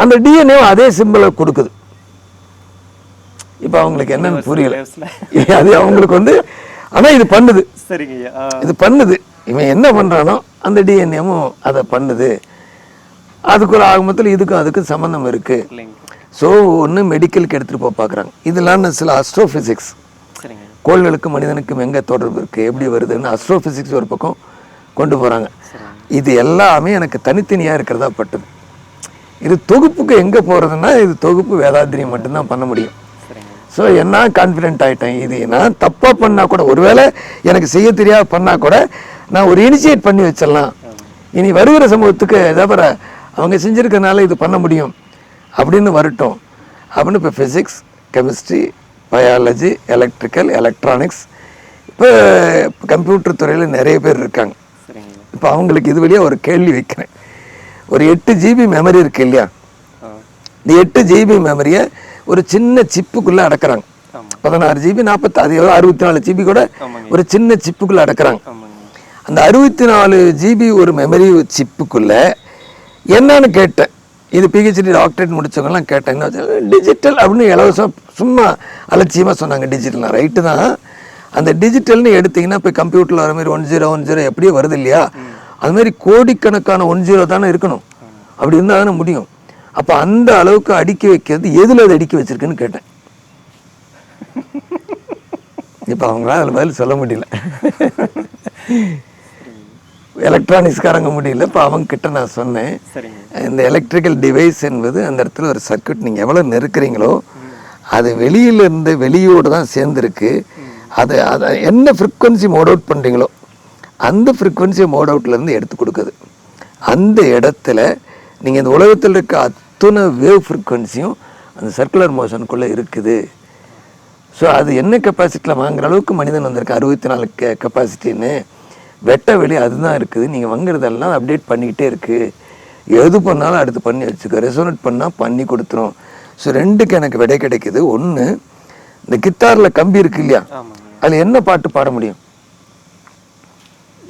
S3: அந்த டிஎன்ஏ அதே சிம்பிளை கொடுக்குது. இப்போ அவங்களுக்கு என்னன்னு புரியல, அது அவங்களுக்கு வந்து ஆனா இது பண்ணுது. இது பண்ணுது, இவன் என்ன பண்றானோ அந்த டிஎன்ஏவும் அதை பண்ணுது. அதுக்குள்ள ஆகமத்தில் இதுக்கும் அதுக்கும் சம்பந்தம் இருக்கு. ஸோ ஒன்று மெடிக்கலுக்கு எடுத்துட்டு போய் பார்க்குறாங்க. இதெல்லாம் சில அஸ்ட்ரோபிசிக்ஸ், கோள்களுக்கும் மனிதனுக்கும் எங்கே தொடர்பு இருக்குது, எப்படி வருதுன்னு அஸ்ட்ரோபிசிக்ஸ் ஒரு பக்கம் கொண்டு போகிறாங்க. இது எல்லாமே எனக்கு தனித்தனியாக இருக்கிறதா பட்டது. இது தொகுப்புக்கு எங்கே போகிறதுன்னா இது தொகுப்பு வேதாத்திரியம் மட்டும்தான் பண்ண முடியும். ஸோ என்ன கான்ஃபிடென்ட் ஆகிட்டேன். இது நான் தப்பாக பண்ணால் கூட, ஒருவேளை எனக்கு செய்ய தெரியாத பண்ணால் கூட நான் ஒரு இனிஷியேட் பண்ணி வச்சிடலாம். இனி வருகிற சமூகத்துக்கு எதாவது அவங்க செஞ்சுருக்கனால இது பண்ண முடியும் அப்படின்னு வரட்டும் அப்படின்னு இப்போ physics, chemistry, biology, electrical, electronics, இப்போ கம்ப்யூட்டர் துறையில் நிறைய பேர் இருக்காங்க. இப்போ அவங்களுக்கு இது வழியாக ஒரு கேள்வி வைக்கிறேன். ஒரு 8 GB மெமரி இருக்கு இல்லையா, இந்த 8 GB மெமரியை ஒரு சின்ன சிப்புக்குள்ளே அடக்கிறாங்க. 16 GB 64 GB கூட ஒரு சின்ன சிப்புக்குள்ளே அடக்கிறாங்க. அந்த 64 GB ஒரு மெமரி சிப்புக்குள்ளே என்னன்னு கேட்டேன். இது PhD டாக்டரேட் முடிச்சவங்கலாம் கேட்டேன், என்ன டிஜிட்டல் அப்படின்னு இலவசம் சும்மா அலட்சியமாக சொன்னாங்க. டிஜிட்டல்னா ரைட்டு தான். அந்த டிஜிட்டல்னு எடுத்திங்கன்னா இப்போ கம்ப்யூட்டரில் வர மாதிரி 1010 எப்படியோ வருது இல்லையா, அது மாதிரி கோடிக்கணக்கான 10 தானே இருக்கணும். அப்படி இருந்தால் தானே முடியும். அப்போ அந்த அளவுக்கு அடுக்கி வைக்கிறது எதில் அது அடுக்கி வச்சிருக்குன்னு கேட்டேன். இப்போ அவங்களால அதில் பதில் சொல்ல முடியல. எலக்ட்ரானிக்ஸ்காரங்க முடியல. இப்போ அவங்க கிட்ட நான் சொன்னேன், இந்த எலக்ட்ரிக்கல் டிவைஸ் என்பது அந்த இடத்துல ஒரு சர்க்யூட் நீங்கள் எவ்வளோ நெருக்கிறீங்களோ அது வெளியிலேருந்து வெளியோடு தான் சேர்ந்துருக்கு. அதை என்ன ஃப்ரீக்வன்சி மோட் அவுட் பண்ணுறீங்களோ அந்த ஃப்ரீக்வன்சி மோட் அவுட்லேருந்து எடுத்து கொடுக்குது. அந்த இடத்துல நீங்கள் இந்த உலகத்தில் இருக்க அத்தனை வேவ் ஃப்ரீக்வன்சியும் அந்த சர்க்குலர் மோஷனுக்குள்ளே இருக்குது. ஸோ அது என்ன கெப்பாசிட்டியில் வாங்குற அளவுக்கு மனிதன் வந்திருக்கு, 64 கெப்பாசிட்டின்னு. வெட்ட வெளி அதுதான் இருக்குது. நீங்கள் வாங்குறதெல்லாம் அப்டேட் பண்ணிக்கிட்டே இருக்குது. எது பண்ணாலும் அடுத்து பண்ணி வச்சுக்கோ, ரெசோனேட் பண்ணால் பண்ணி கொடுத்துரும். ஸோ 2க்கு எனக்கு விடை கிடைக்குது. ஒன்று, இந்த கித்தாரில் கம்பி இருக்கு இல்லையா, அதில் என்ன பாட்டு பாட முடியும்,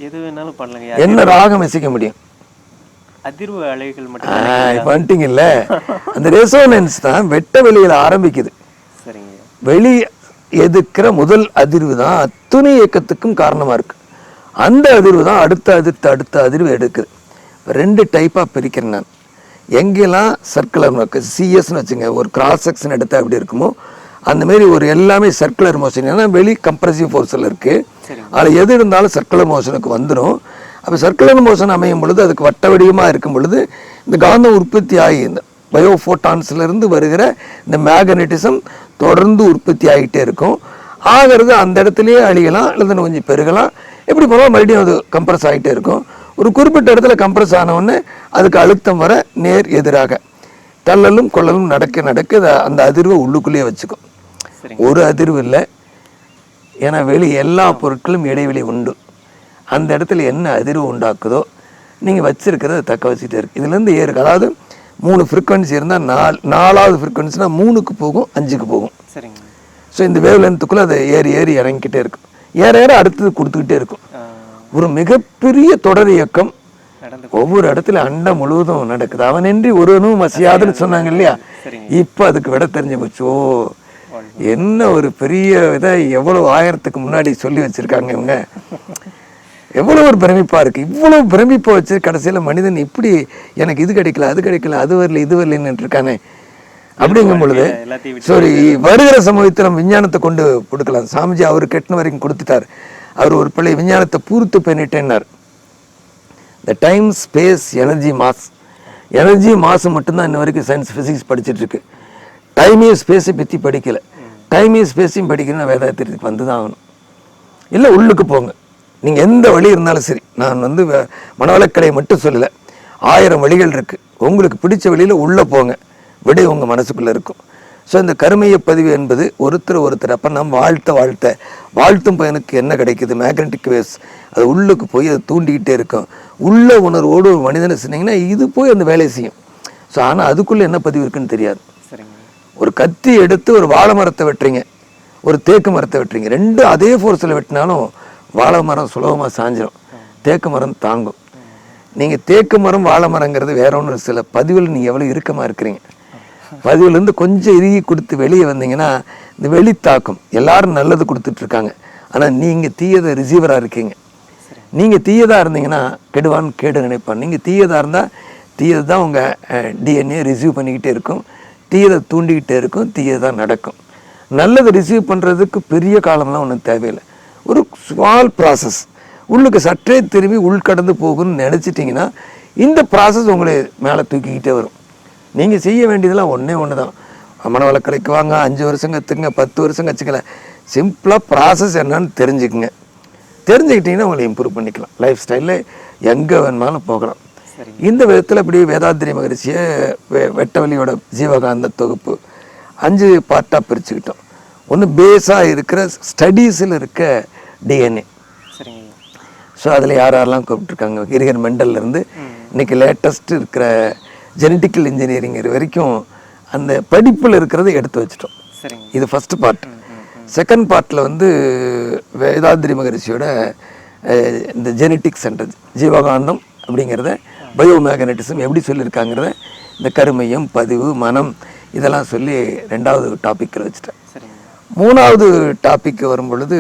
S2: எது வேணாலும் பண்ணலங்க,
S3: என்ன ராகம் இசைக்க முடியும்,
S2: அதிர்வு அலைகள் மட்டும்.
S3: இப்போ வந்துட்டீங்க இல்லை, அந்த ரெசோனன்ஸ் தான் வெட்ட வெளியில் ஆரம்பிக்குது.
S2: சரிங்க.
S3: வெளி எதுக்கிற முதல் அதிர்வு தான் அத்துணை இயக்கத்துக்கும் காரணமாக இருக்குது. அந்த அதிர்வு தான் அடுத்த அதிர்வு எடுக்குது. 2 டைப்பாக பிரிக்கிறேன் நான். எங்கெல்லாம் சர்க்குலர் மோஷன் சிஎஸ்ன்னு வச்சுங்க, ஒரு கிராஸ் செக்ஷன் எடுத்தால் எப்படி இருக்குமோ அந்தமாரி ஒரு எல்லாமே சர்க்குலர் மோஷன். ஏன்னா வெளி கம்ப்ரசிவ் ஃபோர்ஸில் இருக்குது, அதில் எது இருந்தாலும் சர்க்குலர் மோஷனுக்கு வந்துடும். அப்போ சர்க்குலர் மோஷன் அமையும் பொழுது அதுக்கு வட்ட வடிவமாக இருக்கும் பொழுது இந்த காந்தம் உற்பத்தி ஆகி இந்த பயோஃபோட்டான்ஸ்லேருந்து வருகிற இந்த மேக்னட்டிசம் தொடர்ந்து உற்பத்தி ஆகிட்டே இருக்கும். ஆகிறது அந்த இடத்துலையே அழியலாம், இல்லை கொஞ்சம் பெருகலாம், எப்படி போனாலும் மறுபடியும் அது கம்ப்ரஸ் ஆகிட்டே இருக்கும். ஒரு குறிப்பிட்ட இடத்துல கம்ப்ரஸ் ஆனவுடனே அதுக்கு அழுத்தம் வர நேர் எதிராக தள்ளலும் கொள்ளலும் நடக்க அந்த அதிர்வை உள்ளுக்குள்ளேயே வச்சுக்கும். ஒரு அதிர்வு இல்லை, ஏன்னா எல்லா பொருட்களும் இடைவெளி உண்டு. அந்த இடத்துல என்ன அதிர்வு உண்டாக்குதோ நீங்கள் வச்சிருக்கிறத தக்க வச்சுட்டே இருக்கு. இதுலேருந்து ஏறுக்கு, அதாவது 3 ஃப்ரீக்வன்சி இருந்தால் 4வது ஃப்ரீக்வன்சினா 3க்கு போகும், 5க்கு போகும்.
S2: சரிங்க.
S3: ஸோ இந்த வேவ் லென்த்துக்குள்ளே அதை ஏறி இறங்கிக்கிட்டே இருக்கும். ஏற அடுத்தது கொடுத்துக்கிட்டே இருக்கும். ஒரு மிகப்பெரிய தொடர் இயக்கம் ஒவ்வொரு இடத்துல அண்டம் முழுவதும் நடக்குது. அவனின்றி ஒருவனும் மசியாதுன்னு சொன்னாங்க இல்லையா, இப்போ அதுக்கு விட தெரிஞ்சு போச்சு. ஓ, என்ன ஒரு பெரிய இதை எவ்வளோ 1000க்கு முன்னாடி சொல்லி வச்சுருக்காங்க இவங்க. எவ்வளோ ஒரு பிரமிப்பாக இருக்குது. இவ்வளோ பிரமிப்பை வச்சு கடைசியில் மனிதன் இப்படி எனக்கு இது கிடைக்கல, அது கிடைக்கல, அது வரல, இது வரலன்னு இருக்கானே அப்படிங்கும் பொழுது, சரி வருகிற சமூகத்தில் நம்ம விஞ்ஞானத்தை கொண்டு கொடுக்கலாம். சாமிஜி அவர் கெட்டின வரைக்கும் கொடுத்துட்டார். அவர் ஒரு பிள்ளை விஞ்ஞானத்தை பூர்த்து பண்ணிட்டேன்னார். இந்த டைம், ஸ்பேஸ், எனர்ஜி மாஸ் மட்டும்தான் இன்ன வரைக்கும் சயின்ஸ் ஃபிசிக்ஸ் படிச்சுட்டு இருக்கு. டைமையும் ஸ்பேஸை பற்றி படிக்கலை. டைமையும் ஸ்பேஸையும் படிக்கணும்னா வேதாத்திரத்துக்கு வந்து தான் ஆகணும். இல்லை உள்ளுக்கு போங்க, நீங்கள் எந்த வழி இருந்தாலும் சரி. நான் மனவளக்கலையை மட்டும் சொல்லலை, 1000 வழிகள் இருக்குது. உங்களுக்கு பிடிச்ச வழியில் உள்ளே போங்க, விடை உங்கள் மனசுக்குள்ளே இருக்கும். ஸோ இந்த கருமைய பதிவு என்பது ஒருத்தர் அப்போ நம்ம வாழ்த்தும் பையனுக்கு என்ன கிடைக்குது, மேக்னட்டிக் வேவ்ஸ், அது உள்ளுக்கு போய் அதை தூண்டிக்கிட்டே இருக்கும். உள்ள உணர்வோடு ஒரு மனிதனை சொன்னீங்கன்னா இது போய் அந்த வேலையை செய்யும். ஸோ ஆனால் அதுக்குள்ளே என்ன பதிவு இருக்குன்னு தெரியாது. ஒரு கத்தி எடுத்து ஒரு வாழை மரத்தை வெட்டுறீங்க, ஒரு தேக்கு மரத்தை வெட்டுறீங்க, 2 அதே ஃபோர்ஸில் வெட்டினாலும் வாழை மரம் சுலபமாக சாஞ்சிடும், தேக்கு மரம் தாங்கும். நீங்கள் தேக்கு மரம் வாழை மரங்கிறது வேற ஒன்று. சில பதிவில் நீங்கள் எவ்வளோ இறுக்கமாக இருக்கிறீங்க, பதிவுலேருந்து கொஞ்சம் இறுகி கொடுத்து வெளியே வந்தீங்கன்னா இந்த வெளி தாக்கம். எல்லாரும் நல்லது கொடுத்துட்ருக்காங்க, ஆனால் நீங்கள் தீயதை ரிசீவராக இருக்கீங்க. நீங்கள் தீயதாக இருந்தீங்கன்னா கெடுவான்னு கேடு நினைப்பான். நீங்கள் தீயதாக இருந்தால் தீயது தான் உங்கள் டிஎன்ஏ ரிசீவ் பண்ணிக்கிட்டே இருக்கும், தீயதை தூண்டிக்கிட்டே இருக்கும், தீயதான் நடக்கும். நல்லதை ரிசீவ் பண்ணுறதுக்கு பெரிய காலம்லாம் ஒன்றும் தேவையில்லை. ஒரு ஸ்மால் ப்ராசஸ் உள்ளுக்கு சற்றே திரும்பி உள்கடந்து போகும்னு நினச்சிட்டிங்கன்னா இந்த ப்ராசஸ் உங்களை மேலே தூக்கிக்கிட்டே வரும். நீங்கள் செய்ய வேண்டியதெல்லாம் ஒன்று தான். மனவளக்கலைக்கு வாங்க, 5 வருஷம் கற்றுக்குங்க, 10 வருஷம் கற்றுக்கல. சிம்பிளாக ப்ராசஸ் என்னன்னு தெரிஞ்சுக்குங்க. தெரிஞ்சுக்கிட்டிங்கன்னா உங்களை இம்ப்ரூவ் பண்ணிக்கலாம். லைஃப் ஸ்டைலில் எங்கே வேணுமாலும் போகலாம். இந்த விதத்தில் இப்படி வேதாத்திரி மகரிஷியை வெட்டவெளியோட ஜீவகாந்த தொகுப்பு 5 பார்ட்டாக பிரிச்சுக்கிட்டோம். ஒன்று பேஸாக இருக்கிற ஸ்டடீஸில் இருக்க டிஎன்ஏ. ஸோ அதில் யாரெல்லாம் கூப்பிட்டுருக்காங்க, கிரிகர் மெண்டல்லேருந்து இன்னைக்கு லேட்டஸ்ட் இருக்கிற ஜெனட்டிக்கல் இன்ஜினியரிங் வரைக்கும் அந்த படிப்பில் இருக்கிறத எடுத்து வச்சிட்டோம். இது ஃபஸ்ட்டு பார்ட். செகண்ட் பார்ட்டில் வந்து வேதாத்திரி மகரிஷியோட இந்த ஜெனட்டிக் சென்டர் ஜீவகாந்தம் அப்படிங்கிறத பயோமேக்னட்டிசம் எப்படி சொல்லியிருக்காங்கிறத இந்த கருமையம் பதிவு மனம் இதெல்லாம் சொல்லி 2வது டாப்பிக்கில் வச்சுட்டேன். 3வது டாபிக் வரும் பொழுது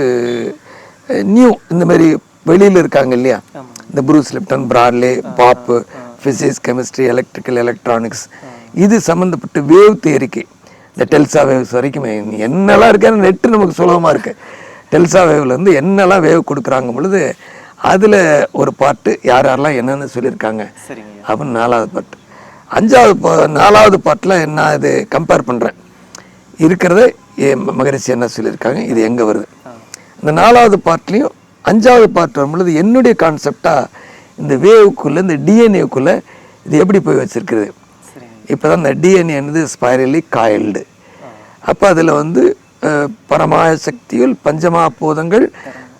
S3: நியூ இந்த மாதிரி வெளியில் இருக்காங்க இல்லையா, இந்த ப்ரூஸ் லிப்டன், பிராட்லே, பாப்பு, ஃபிசிக்ஸ், கெமிஸ்ட்ரி, எலக்ட்ரிக்கல், எலக்ட்ரானிக்ஸ், இது சம்மந்தப்பட்ட வேவ் தியரிக்கு இந்த டெல்சா வேவ்ஸ் வரைக்கும் என்னெல்லாம் இருக்கேன்னு நெட்டு நமக்கு சுலபமாக இருக்குது. டெல்சா வேவ்லேருந்து என்னெல்லாம் வேவ் கொடுக்குறாங்க பொழுது அதில் ஒரு பாட்டு யாரெல்லாம் என்னென்னு சொல்லியிருக்காங்க அப்படின்னு 4வது பாட்டு. 4வது பாட்டில் என்ன இது கம்பேர் பண்ணுறேன் இருக்கிறத மகரிஷி என்ன சொல்லியிருக்காங்க, இது எங்கே வருது. இந்த 4வது பார்ட்லேயும் 5வது பார்ட் வரும்பொழுது என்னுடைய கான்செப்டாக இந்த வேவுக்குள்ளே இந்த டிஎன்ஏக்குள்ளே இது எப்படி போய் வச்சிருக்குது. இப்போ தான் இந்த டிஎன்ஏ ஸ்பைரலி காயில்டு. அப்போ அதில் வந்து பரமாய சக்தியுள் பஞ்சமா பூதங்கள்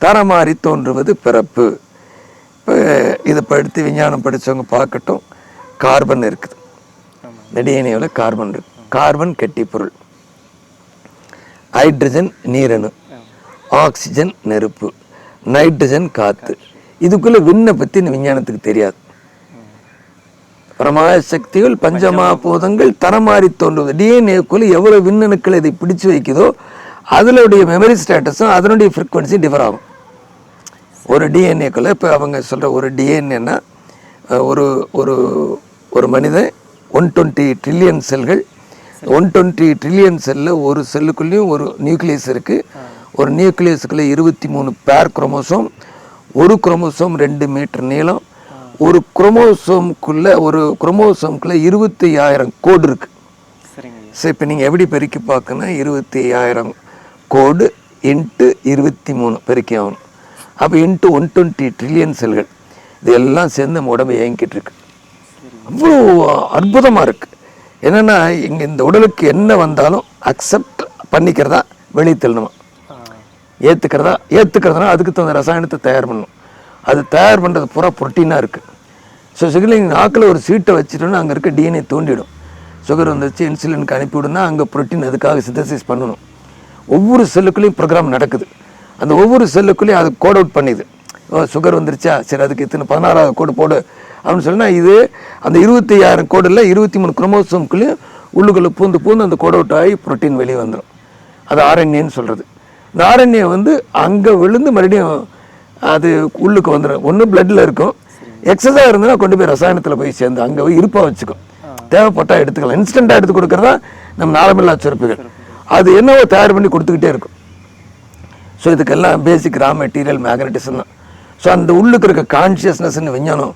S3: தரமாறி தோன்றுவது பிறப்பு. இப்போ இதை படித்து விஞ்ஞானம் படித்தவங்க பார்க்கட்டும், கார்பன் இருக்குது இந்த டிஎன்ஏவில், கார்பன் இருக்குது. கார்பன் கெட்டி பொருள், ஹைட்ரஜன் நீரணு, ஆக்சிஜன் நெருப்பு, நைட்ரஜன் காற்று. இதுக்குள்ளே விண்ணை பற்றி இந்த விஞ்ஞானத்துக்கு தெரியாது. பரமாய சக்திகள் பஞ்சமா பூதங்கள் தரமாறி தோன்றுவது. டிஎன்ஏக்குள்ளே எவ்வளோ விண்ணணுக்கள் இதை பிடிச்சு வைக்குதோ அதனுடைய மெமரி ஸ்டேட்டஸும் அதனுடைய ஃப்ரீக்வன்சியும் டிஃபர் ஆகும். ஒரு டிஎன்ஏக்குள்ளே இப்போ அவங்க சொல்கிற ஒரு டிஎன்ஏன்னா ஒரு ஒரு ஒரு மனிதன் 120 ட்ரில்லியன் செல்கள். 120 ட்ரில்லியன் செல்லில் ஒரு செல்லுக்குள்ளேயும் ஒரு நியூக்ளியஸ் இருக்குது. ஒரு நியூக்ளியஸுக்குள்ளே 23 பேர் குரோமோசோம், ஒரு குரோமோசோம் 2 மீட்டர் நீளம். ஒரு குரோமோசோமுக்குள்ளே 25,000 கோடு இருக்குது. ஸோ இப்போ நீங்கள் எப்படி பெருக்கி பார்க்கணும், 25,000 கோடு இன்ட்டு 23 பெருக்கி ஆகணும். அப்போ இன்ட்டு 120 ட்ரில்லியன் செல்கள் இது எல்லாம் சேர்ந்து நம்ம உடம்பு இயங்கிட்டு இருக்கு. அவ்வளோ அற்புதமாக இருக்குது. என்னென்னா இங்கே இந்த உடலுக்கு என்ன வந்தாலும் அக்செப்ட் பண்ணிக்கிறதா, வெளியே தள்ளணுமா, ஏற்றுக்கிறதுனா அதுக்கு தகுந்த ரசாயனத்தை தயார் பண்ணணும். அது தயார் பண்ணுறது பூரா புரோட்டீனாக இருக்குது. ஸோ சுகர் நாக்கில் ஒரு சீட்டை வச்சுட்டோன்னா அங்கே இருக்க டிஎன்ஏ தூண்டிடும். சுகர் வந்துச்சு இன்சுலினுக்கு அனுப்பிவிடுனா அங்கே புரோட்டீன் அதுக்காக சிந்தசிஸ் பண்ணணும். ஒவ்வொரு செல்லுக்குள்ளேயும் ப்ரோக்ராம் நடக்குது. அந்த ஒவ்வொரு செல்லுக்குள்ளேயும் அது கோட் அவுட் பண்ணிது. சுகர் வந்துருச்சா, சரி அதுக்கு இத்தனை 16வது கோடு போடு அப்படின்னு சொன்னால் இது அந்த 25,000 கோடில் 23 குரோமோசோம்குள்ளேயும் உள்ளுக்குள்ளே பூந்து அந்த கோட் அவுட் ஆகி புரோட்டீன் வெளியே வந்துடும். அது ஆர்என்ஏன்னு சொல்கிறது. இந்த ஆர்என்ஏ வந்து அங்கே விழுந்து மறுபடியும் அது உள்ளுக்கு வந்துடும். ஒன்று பிளட்டில் இருக்கும், எக்ஸஸாக இருந்ததுன்னா கொண்டு போய் ரசாயனத்தில் போய் சேர்ந்து அங்கே போய் இருப்பாக வச்சுக்கும். தேவைப்பட்டால் எடுத்துக்கலாம். இன்ஸ்டண்ட்டாக எடுத்து கொடுக்குறதா நம்ம நாளமில்லா சுரப்புகள். அது என்னவோ தயார் பண்ணி கொடுத்துக்கிட்டே இருக்கும். ஸோ இதுக்கெல்லாம் பேசிக் ரா மெட்டீரியல் மேக்னட்டிசம் தான். ஸோ அந்த உள்ளுக்கு இருக்க கான்ஷியஸ்னஸ்ன்னு விஞ்ஞானம்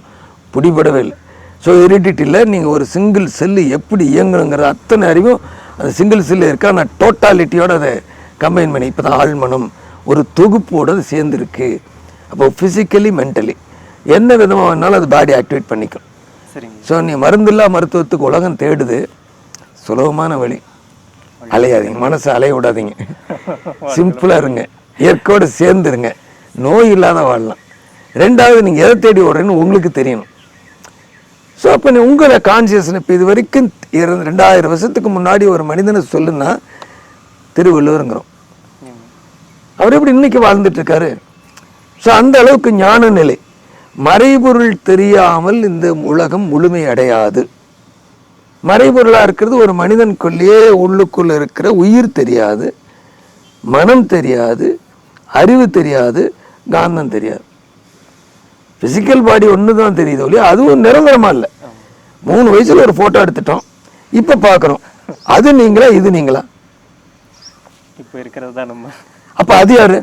S3: பிடிபடவே இல்லை. ஸோ ஹெரிடிட்டியில் நீங்கள் ஒரு சிங்கிள் செல்லு எப்படி இயங்கணுங்கிறது அத்தனை அறிவும் அந்த சிங்கிள் செல்லு இருக்கா. நான் டோட்டாலிட்டியோடு அதை கம்பைன் பண்ணி இப்போ தான் ஆழ்மனம் ஒரு தொகுப்போடு அது சேர்ந்துருக்கு. அப்போ ஃபிசிக்கலி மென்டலி என்ன விதமாக வேணாலும் அது பாடி ஆக்டிவேட் பண்ணிக்கும். ஸோ நீ மருந்தில்லா மருத்துவத்துக்கு உலகம் தேடுது. சுலபமான வழி, அலையாதீங்க, மனசை அலைய விடாதீங்க, சிம்பிளாக இருங்க, இயற்கையோடு சேர்ந்துருங்க, நோய் இல்லாத வாழலாம். 2வது நீங்கள் எதை தேடி ஓடுறேன்னு உங்களுக்கு தெரியணும். ஸோ அப்போ நீ உங்களை கான்சியஸ்னஸ் இப்போ இது வரைக்கும் 2000 வருஷத்துக்கு முன்னாடி ஒரு மனிதனை சொல்லுன்னா திருவள்ளுவருங்கிறோம். அவர் எப்படி இன்னைக்கு வாழ்ந்துட்டு இருக்காரு. ஸோ அந்த அளவுக்கு ஞான நிலை. மறைபொருள் தெரியாமல் இந்த உலகம் முழுமை அடையாது. மறைபொருளாக இருக்கிறது ஒரு மனிதனுக்குள்ளேயே உள்ளுக்குள்ள இருக்கிற உயிர் தெரியாது, மனம் தெரியாது, அறிவு தெரியாது, காந்தம் தெரியாது. பிசிக்கல் பாடி ஒன்று தான் தெரியுது இல்லையா, அதுவும் நிரந்தரமா இல்லை. 3 வயசுல ஒரு ஃபோட்டோ எடுத்துட்டோம், இப்போ பார்க்குறோம். அது நீங்களா இது நீங்களா?
S2: இப்போ இருக்கிறது தான் நம்ம.
S3: அப்போ அது யாரு?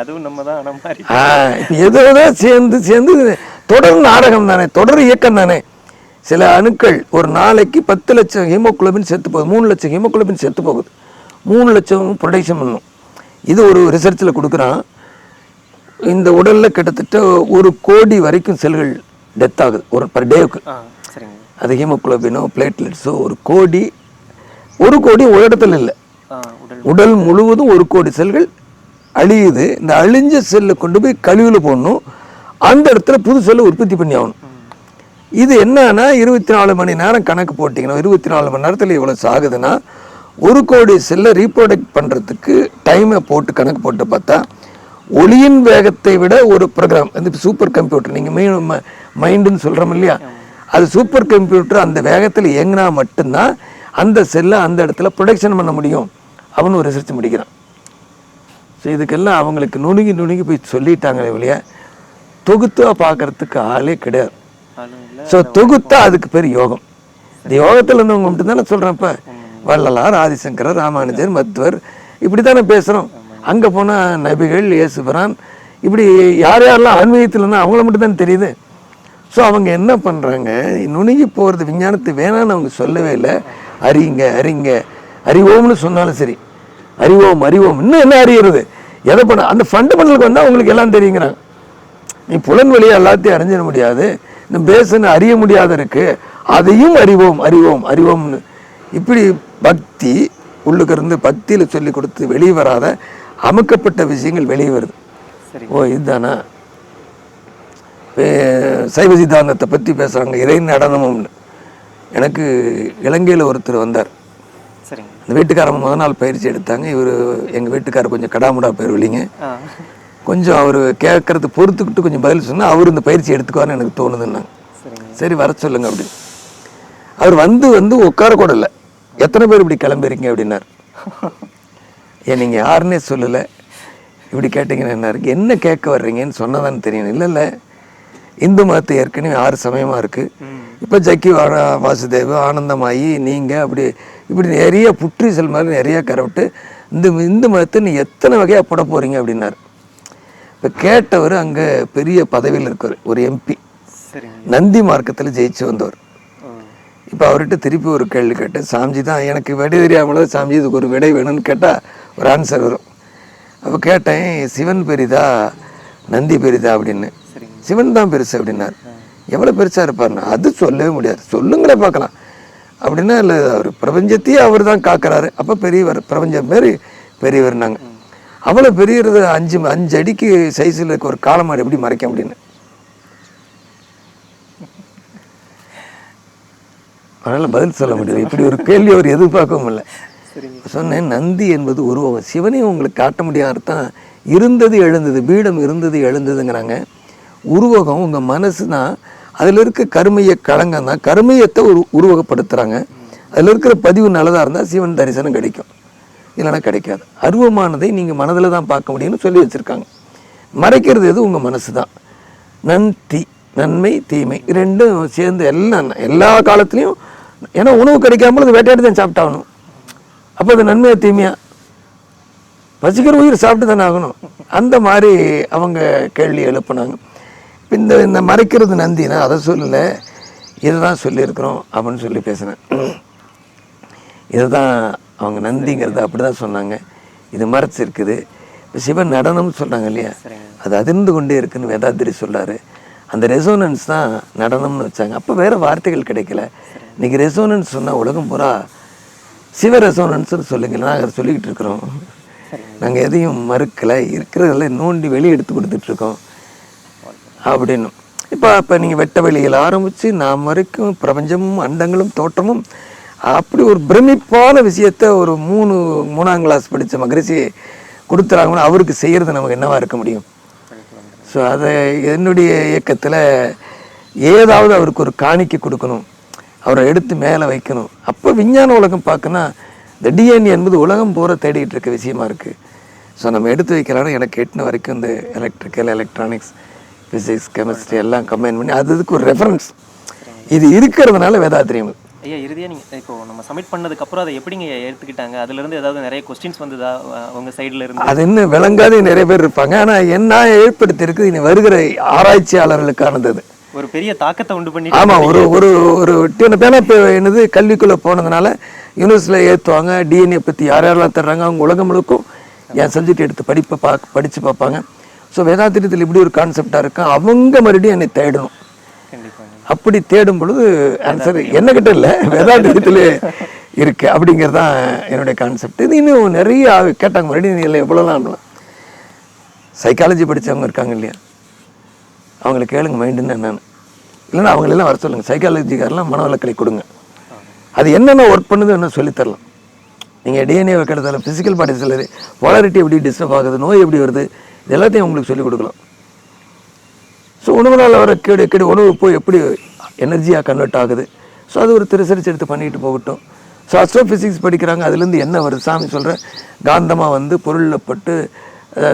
S2: அதுவும் நம்ம தான்.
S3: இப்போ எதோதான் சேர்ந்து தொடர் நாடகம் தானே, தொடர் இயக்கம் தானே. சில அணுக்கள் ஒரு நாளைக்கு 10 லட்சம் ஹீமோகுளோபின் செத்து போகுது, 3 லட்சம் ஹீமோகுளோபின் செத்து போகுது, 3 லட்சம் ப்ரொடக்ஷன் பண்ணணும். இது ஒரு ரிசர்ச்சில் கொடுக்குறான். இந்த உடலில் கிட்டத்தட்ட 1 கோடி வரைக்கும் செல்கள் டெத் ஆகுது ஒரு பர் டேவுக்கு.
S2: சரிங்க.
S3: அது ஹீமோகுளோபினோ பிளேட்லெட்ஸோ 1 கோடி ஒரு இடத்துல இல்லை, உடல் முழுவதும் 1 கோடி செல்கள் அழியுது. இந்த அழிஞ்ச செல்லை கொண்டு போய் கழிவில் போடணும், அந்த இடத்துல புது செல்லை உற்பத்தி பண்ணி ஆகணும். இது என்னன்னா 24 மணி நேரம் கணக்கு போட்டிங்கன்னா 24 மணி நேரத்தில் இவ்வளோ சாகுதுன்னா 1 கோடி செல்லை ரீப்ரொடக்ட் பண்ணுறதுக்கு டைமை போட்டு கணக்கு போட்டு பார்த்தா ஒளியின் வேகத்தை விட ஒரு ப்ரோக்ராம் இந்த சூப்பர் கம்ப்யூட்டர், நீங்கள் மைண்டுன்னு சொல்கிறோம் இல்லையா, அது சூப்பர் கம்ப்யூட்டர் அந்த வேகத்தில் இயங்கினா மட்டும்தான் அந்த செல்லை அந்த இடத்துல ப்ரொடக்ஷன் பண்ண முடியும். அவனு ஒரு ரிசர்ச் முடிக்கிறான். ஸோ இதுக்கெல்லாம் அவங்களுக்கு நுணுங்கி போய் சொல்லிட்டாங்களே இல்லையா, தொகுத்தாக பார்க்கறதுக்கு ஆளே கிடையாது. ஸோ தொகுத்தா அதுக்கு பேர் யோகம். இந்த யோகத்தில் இருந்தவங்க மட்டும் தானே சொல்கிறேன். இப்போ வள்ளலார், ஆதிசங்கரர், ராமானுஜர், மத்வர் இப்படி தானே பேசுகிறோம். அங்கே போனால் நபிகள், இயேசுபிரான், இப்படி யார் யாரெல்லாம் ஆன்மீகத்தில் இருந்தால் அவங்கள மட்டும் தான் தெரியுது. ஸோ அவங்க என்ன பண்ணுறாங்க, நுணுங்கி போகிறது விஞ்ஞானத்தை வேணான்னு அவங்க சொல்லவே இல்லை. அறிங்க அறிவோம்னு சொன்னாலும் சரி, அறிவோம் இன்னும் என்ன அறிகிறது, எதை பண்ண அந்த ஃபண்டமெண்டலுக்கு வந்தால் அவங்களுக்கு எல்லாம் தெரியுங்கிறாங்க. நீ புலன் வழியாக எல்லாத்தையும் அறிஞ்சிட முடியாது, இந்த பேசுன்னு அறிய முடியாத இருக்கு, அதையும் அறிவோம்னு இப்படி பக்தி உள்ளுக்கு இருந்து பக்தியில் சொல்லி கொடுத்து வெளியே வராத அமுக்கப்பட்ட விஷயங்கள் வெளியே வருது. ஓ இதுதானா சைவ சித்தாந்தத்தை பற்றி பேசுகிறாங்க, இறை நடனமும்னு. எனக்கு இலங்கையில் ஒருத்தர் வந்தார், அந்த வீட்டுக்காரங்க முதல் நாள் பயிற்சி எடுத்தாங்க. இவர் எங்கள் வீட்டுக்காரர் கொஞ்சம் கடாமுடா பேர் இல்லைங்க, கொஞ்சம் அவர் கேட்கறது பொறுத்துக்கிட்டு கொஞ்சம் பதில் சொன்னால் அவர் இந்த பயிற்சி எடுத்துக்குவார்னு எனக்கு தோணுதுன்னாங்க. சரி வர சொல்லுங்க அப்படின்னு. அவர் வந்து உட்கார கூட இல்லை, எத்தனை பேர் இப்படி கிளம்பிறீங்க அப்படின்னார். ஏன் நீங்கள் யாருன்னே சொல்லலை, இப்படி கேட்டீங்கன்னா என்ன இருக்கு, என்ன கேட்க வர்றீங்கன்னு சொன்னதான்னு தெரியணும். இல்லை இந்து மதத்தை ஏற்கனவே 6 சமயமாக இருக்குது, இப்போ ஜக்கி வாசுதேவ், ஆனந்தமாயி, நீங்கள் அப்படி இப்படி நிறைய புற்றீசல் மாதிரி நிறைய கரவிட்டு இந்த இந்து மதத்தை நீ எத்தனை வகையாக போட போகிறீங்க அப்படின்னாரு. இப்போ கேட்டவர் அங்கே பெரிய பதவியில் இருக்கார், ஒரு எம்பி, நந்தி மார்க்கத்தில் ஜெயிச்சு வந்தவர். இப்போ அவர்கிட்ட திருப்பி ஒரு கேள்வி கேட்டேன், சாமிஜி தான் எனக்கு விடை தெரியாமல, சாமிஜி இதுக்கு ஒரு விடை வேணும்னு கேட்டால் ஒரு ஆன்சர் வரும். அப்போ கேட்டேன், சிவன் பெரிதா நந்தி பெரிதா அப்படின்னு. சிவன் தான் பெருசு அப்படின்னார். எவ்வளோ பெருசாக இருப்பார்னா, அது சொல்லவே முடியாது, சொல்லுங்களே பார்க்கலாம் அப்படின்னா. இல்லை அவர் பிரபஞ்சத்தையே அவர் தான் காக்கிறாரு, அப்போ பெரியவர், பிரபஞ்சம் மாரி பெரியவர்னாங்க. அவ்வளோ பெரியது 5 அடிக்கு சைஸில் இருக்க ஒரு காலமாடு எப்படி மறைக்க அப்படின்னு. அதனால் பதில் சொல்ல முடியாது, இப்படி ஒரு கேள்வி அவர் எதிர்பார்க்கவும் இல்லை. சொன்னேன், நந்தி என்பது உருவம், சிவனையும் உங்களுக்கு காட்ட முடியாத தான் இருந்தது எழுந்தது, பீடம் இருந்தது எழுந்ததுங்கிறாங்க. உருவகம் உங்கள் மனசு தான், அதில் இருக்க கருமைய களங்கம் தான், கருமையத்தை உருவகப்படுத்துகிறாங்க. அதில் இருக்கிற பதிவு நல்லதாக இருந்தால் சிவன் தரிசனம் கிடைக்கும், இல்லைன்னா கிடைக்காது. அருவமானதை நீங்கள் மனதில் தான் பார்க்க முடியும்னு சொல்லி வச்சுருக்காங்க. மறைக்கிறது எது உங்கள் மனசு தான். நன்மை தீமை ரெண்டும் சேர்ந்து எல்லா காலத்துலேயும், ஏன்னா உணவு கிடைக்காமல் அது வேட்டையாடி தான் சாப்பிட்டாகணும். அப்போ அது நன்மையா தீமையா, பசிக்கிற உயிர் சாப்பிட்டு தானே ஆகணும். அந்த மாதிரி அவங்க கேள்வி எழுப்பினாங்க. இந்த மறைக்கிறது நந்தினா அதை சொல்லலை, இதை தான் சொல்லியிருக்கிறோம் அப்படின்னு சொல்லி பேசினேன். இதை தான் அவங்க நந்திங்கிறத அப்படி தான் சொன்னாங்க, இது மறைச்சிருக்குது. இப்போ சிவன் நடனம்னு சொல்கிறாங்க இல்லையா, அது அதிர்ந்து கொண்டே இருக்குன்னு வேதாத்திரி சொல்கிறாரு. அந்த ரெசோனன்ஸ் தான் நடனம்னு வச்சாங்க. அப்போ வேறு வார்த்தைகள் கிடைக்கல. இன்றைக்கி ரெசோனன்ஸ் சொன்னால் உலகம் பூரா சிவ ரெசோனன்ஸ்னு சொல்லுங்கள், நாங்கள் அதை சொல்லிக்கிட்டு இருக்கிறோம். நாங்கள் எதையும் மறுக்கலை, இருக்கிறதெல்லாம் நோண்டி வெளியே எடுத்து கொடுத்துட்ருக்கோம் அப்படின்னு. இப்போ நீங்கள் வெட்ட வெளியில் ஆரம்பித்து நாம் வரைக்கும் பிரபஞ்சமும் அண்டங்களும் தோற்றமும் அப்படி ஒரு பிரமிப்பான விஷயத்த ஒரு 3ஆம் கிளாஸ் படித்த மகரிஷி கொடுத்துறாங்கன்னா அவருக்கு செய்கிறது நமக்கு என்னவா இருக்க முடியும்? ஸோ அதை என்னுடைய இயக்கத்தில் ஏதாவது அவருக்கு ஒரு காணிக்கை கொடுக்கணும், அவரை எடுத்து மேலே வைக்கணும். அப்போ விஞ்ஞான உலகம் பார்க்கணுன்னா இந்த டிஎன்ஏ என்பது உலகம் பூரா தேடிட்டு இருக்க விஷயமா இருக்குது. ஸோ நம்ம எடுத்து வைக்கலாம்னா எனக்கு எட்டின வரைக்கும் இந்த எலக்ட்ரிக்கல், எலக்ட்ரானிக்ஸ், ஃபிசிக்ஸ், கெமிஸ்ட்ரி எல்லாம் கம்பைன் பண்ணி அதுக்கு ஒரு ரெஃபரன்ஸ் இது இருக்கிறதுனால வேதாத்திரியம்.
S2: ஐயா இறுதியாக நீங்கள் இப்போ நம்ம சப்மிட் பண்ணதுக்கப்புறம் அதை எப்படிங்க எடுத்துக்கிட்டாங்க? அதுலேருந்து ஏதாவது நிறைய கொஸ்டின்ஸ் வந்ததா அவங்க சைடில் இருந்து? அது இன்னும்
S3: விளங்காத நிறைய பேர் இருப்பாங்க. ஆனால் என்ன ஏற்படுத்தியிருக்கு, இனி வருகிற ஆராய்ச்சியாளர்களுக்கானது
S2: ஒரு பெரிய தாக்கத்தை உண்டு பண்ணி.
S3: ஆமாம், ஒரு ஒரு ஒரு பேனா என்னது கல்விக்குள்ளே போனதுனால யூனிவர்சிட்டியில் ஏற்றுவாங்க. டிஎன்ஏ பற்றி யார் யாரெல்லாம் தர்றாங்க, அவங்க உலகம் முழுக்கும் என் சப்ஜெக்ட் எடுத்து படித்து பார்ப்பாங்க. ஸோ வேதாத்திரியத்தில் இப்படி ஒரு கான்செப்டாக இருக்கும். அவங்க மறுபடியும் என்னை தேடணும், அப்படி தேடும் பொழுது ஆன்சர் என்னகிட்ட இல்லை, வேதாந்தத்திலே இருக்கு அப்படிங்கிறது தான் என்னுடைய கான்செப்ட். இது இன்னும் நிறைய கேட்டாங்க, மறுபடியும் நீ இல்லை எவ்வளோலாம் சைக்காலஜி படித்தவங்க இருக்காங்க இல்லையா, அவங்களை கேளுங்க மைண்டுன்னு என்னன்னு, இல்லைன்னா அவங்களெல்லாம் வர சொல்லுங்கள், சைக்காலஜிக்காரெல்லாம் மனவளக்கலை கொடுங்க, அது என்னென்ன ஒர்க் பண்ணுது என்ன சொல்லித்தரலாம். நீங்கள் டிஎன்ஏ வைக்கிறதால ஃபிசிக்கல் பாடிஸில் வாலரிட்டி எப்படி டிஸ்டர்ப் ஆகுது, நோய் எப்படி வருது, இது எல்லாத்தையும் உங்களுக்கு சொல்லிக் கொடுக்கலாம். ஸோ உணவுனால் வர கேடு உணவு போய் எப்படி எனர்ஜியாக கன்வெர்ட் ஆகுது, ஸோ அது ஒரு ரிசர்ச் எடுத்து பண்ணிட்டு போகட்டும். ஸோ அஸ்ட்ரோஃபிசிக்ஸ் படிக்கிறாங்க, அதுலேருந்து என்ன வருது, சாமி சொல்கிற காந்தமாக வந்து பொருளில் பட்டு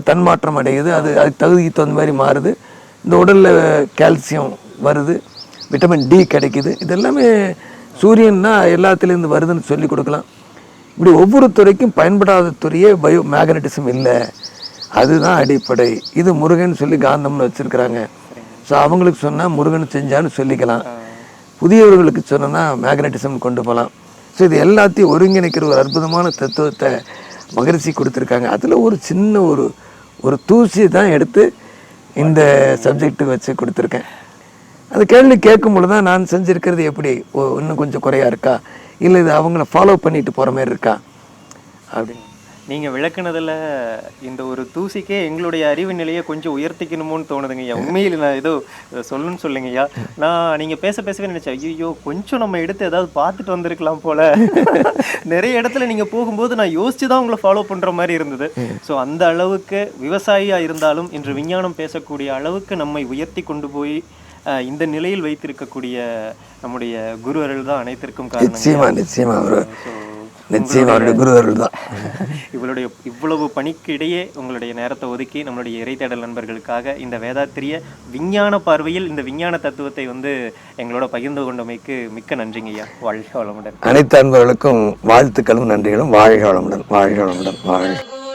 S3: தன்மாற்றம் அடையுது, அதுக்கு தகுதிக்கு தகுந்த மாதிரி மாறுது, இந்த உடலில் கால்சியம் வருது, விட்டமின் டி கிடைக்குது, இதெல்லாமே சூரியன்னா எல்லாத்துலேருந்து வருதுன்னு சொல்லி கொடுக்கலாம். இப்படி ஒவ்வொரு துறைக்கும் பயன்படாத துறையே பயோ மேக்னட்டிசம் இல்லை, அதுதான் அடிப்படை. இது முருகன் சொல்லி காந்தம்னு வச்சுருக்கிறாங்க. ஸோ அவங்களுக்கு சொன்னால் முருகன் செஞ்சான்னு சொல்லிக்கலாம், புதியவர்களுக்கு சொன்னோன்னா மேக்னட்டிசம் கொண்டு போகலாம். ஸோ இது எல்லாத்தையும் ஒருங்கிணைக்கிற ஒரு அற்புதமான தத்துவத்தை மகரிஷி கொடுத்துருக்காங்க. அதில் ஒரு சின்ன ஒரு தூசியை தான் எடுத்து இந்த சப்ஜெக்ட்டு வச்சு கொடுத்துருக்கேன். அந்த கேள்வி கேட்கும் பொழுது தான் நான் செஞ்சுருக்கிறது எப்படி இன்னும் கொஞ்சம் குறையா இருக்கா, இல்லை இது அவங்கள ஃபாலோ பண்ணிட்டு போகிற மாதிரி இருக்கா அப்படின்னு.
S2: நீங்கள் விளக்குனதில் இந்த ஒரு தூசிக்கே எங்களுடைய அறிவு நிலையை கொஞ்சம் உயர்த்திக்கணுமோன்னு தோணுதுங்கய்யா. உண்மையில் நான் ஏதோ சொல்லணும்னு சொல்லுங்கய்யா. நான் நீங்கள் பேசவே நினச்சேன், ஐயோ கொஞ்சம் நம்ம எடுத்து ஏதாவது பார்த்துட்டு வந்திருக்கலாம் போல். நிறைய இடத்துல நீங்கள் போகும்போது நான் யோசிச்சு தான் உங்களை ஃபாலோ பண்ணுற மாதிரி இருந்தது. ஸோ அந்த அளவுக்கு விவசாயியாக இருந்தாலும் இன்று விஞ்ஞானம் பேசக்கூடிய அளவுக்கு நம்மை உயர்த்தி கொண்டு போய் இந்த நிலையில் வைத்திருக்கக்கூடிய நம்முடைய குருவர்கள் தான் அனைத்திற்கும் காரணம்.
S3: நிச்சயமா குருவர்கள் தான்.
S2: இவ்வளவு பணிக்கு இடையே உங்களுடைய நேரத்தை ஒதுக்கி நம்மளுடைய இறைத்தேடல் நண்பர்களுக்காக இந்த வேதாத்திரிய விஞ்ஞான பார்வையில் இந்த விஞ்ஞான தத்துவத்தை வந்து எங்களோட பகிர்ந்து கொண்டமைக்கு மிக்க நன்றிங்க ஐயா. வாழ்க வளமுடன்.
S3: அனைத்து அன்பர்களுக்கும் வாழ்த்துக்களும் நன்றிகளும். வாழ்க வளமுடன், வாழ்க வளமுடன், வாழ்க.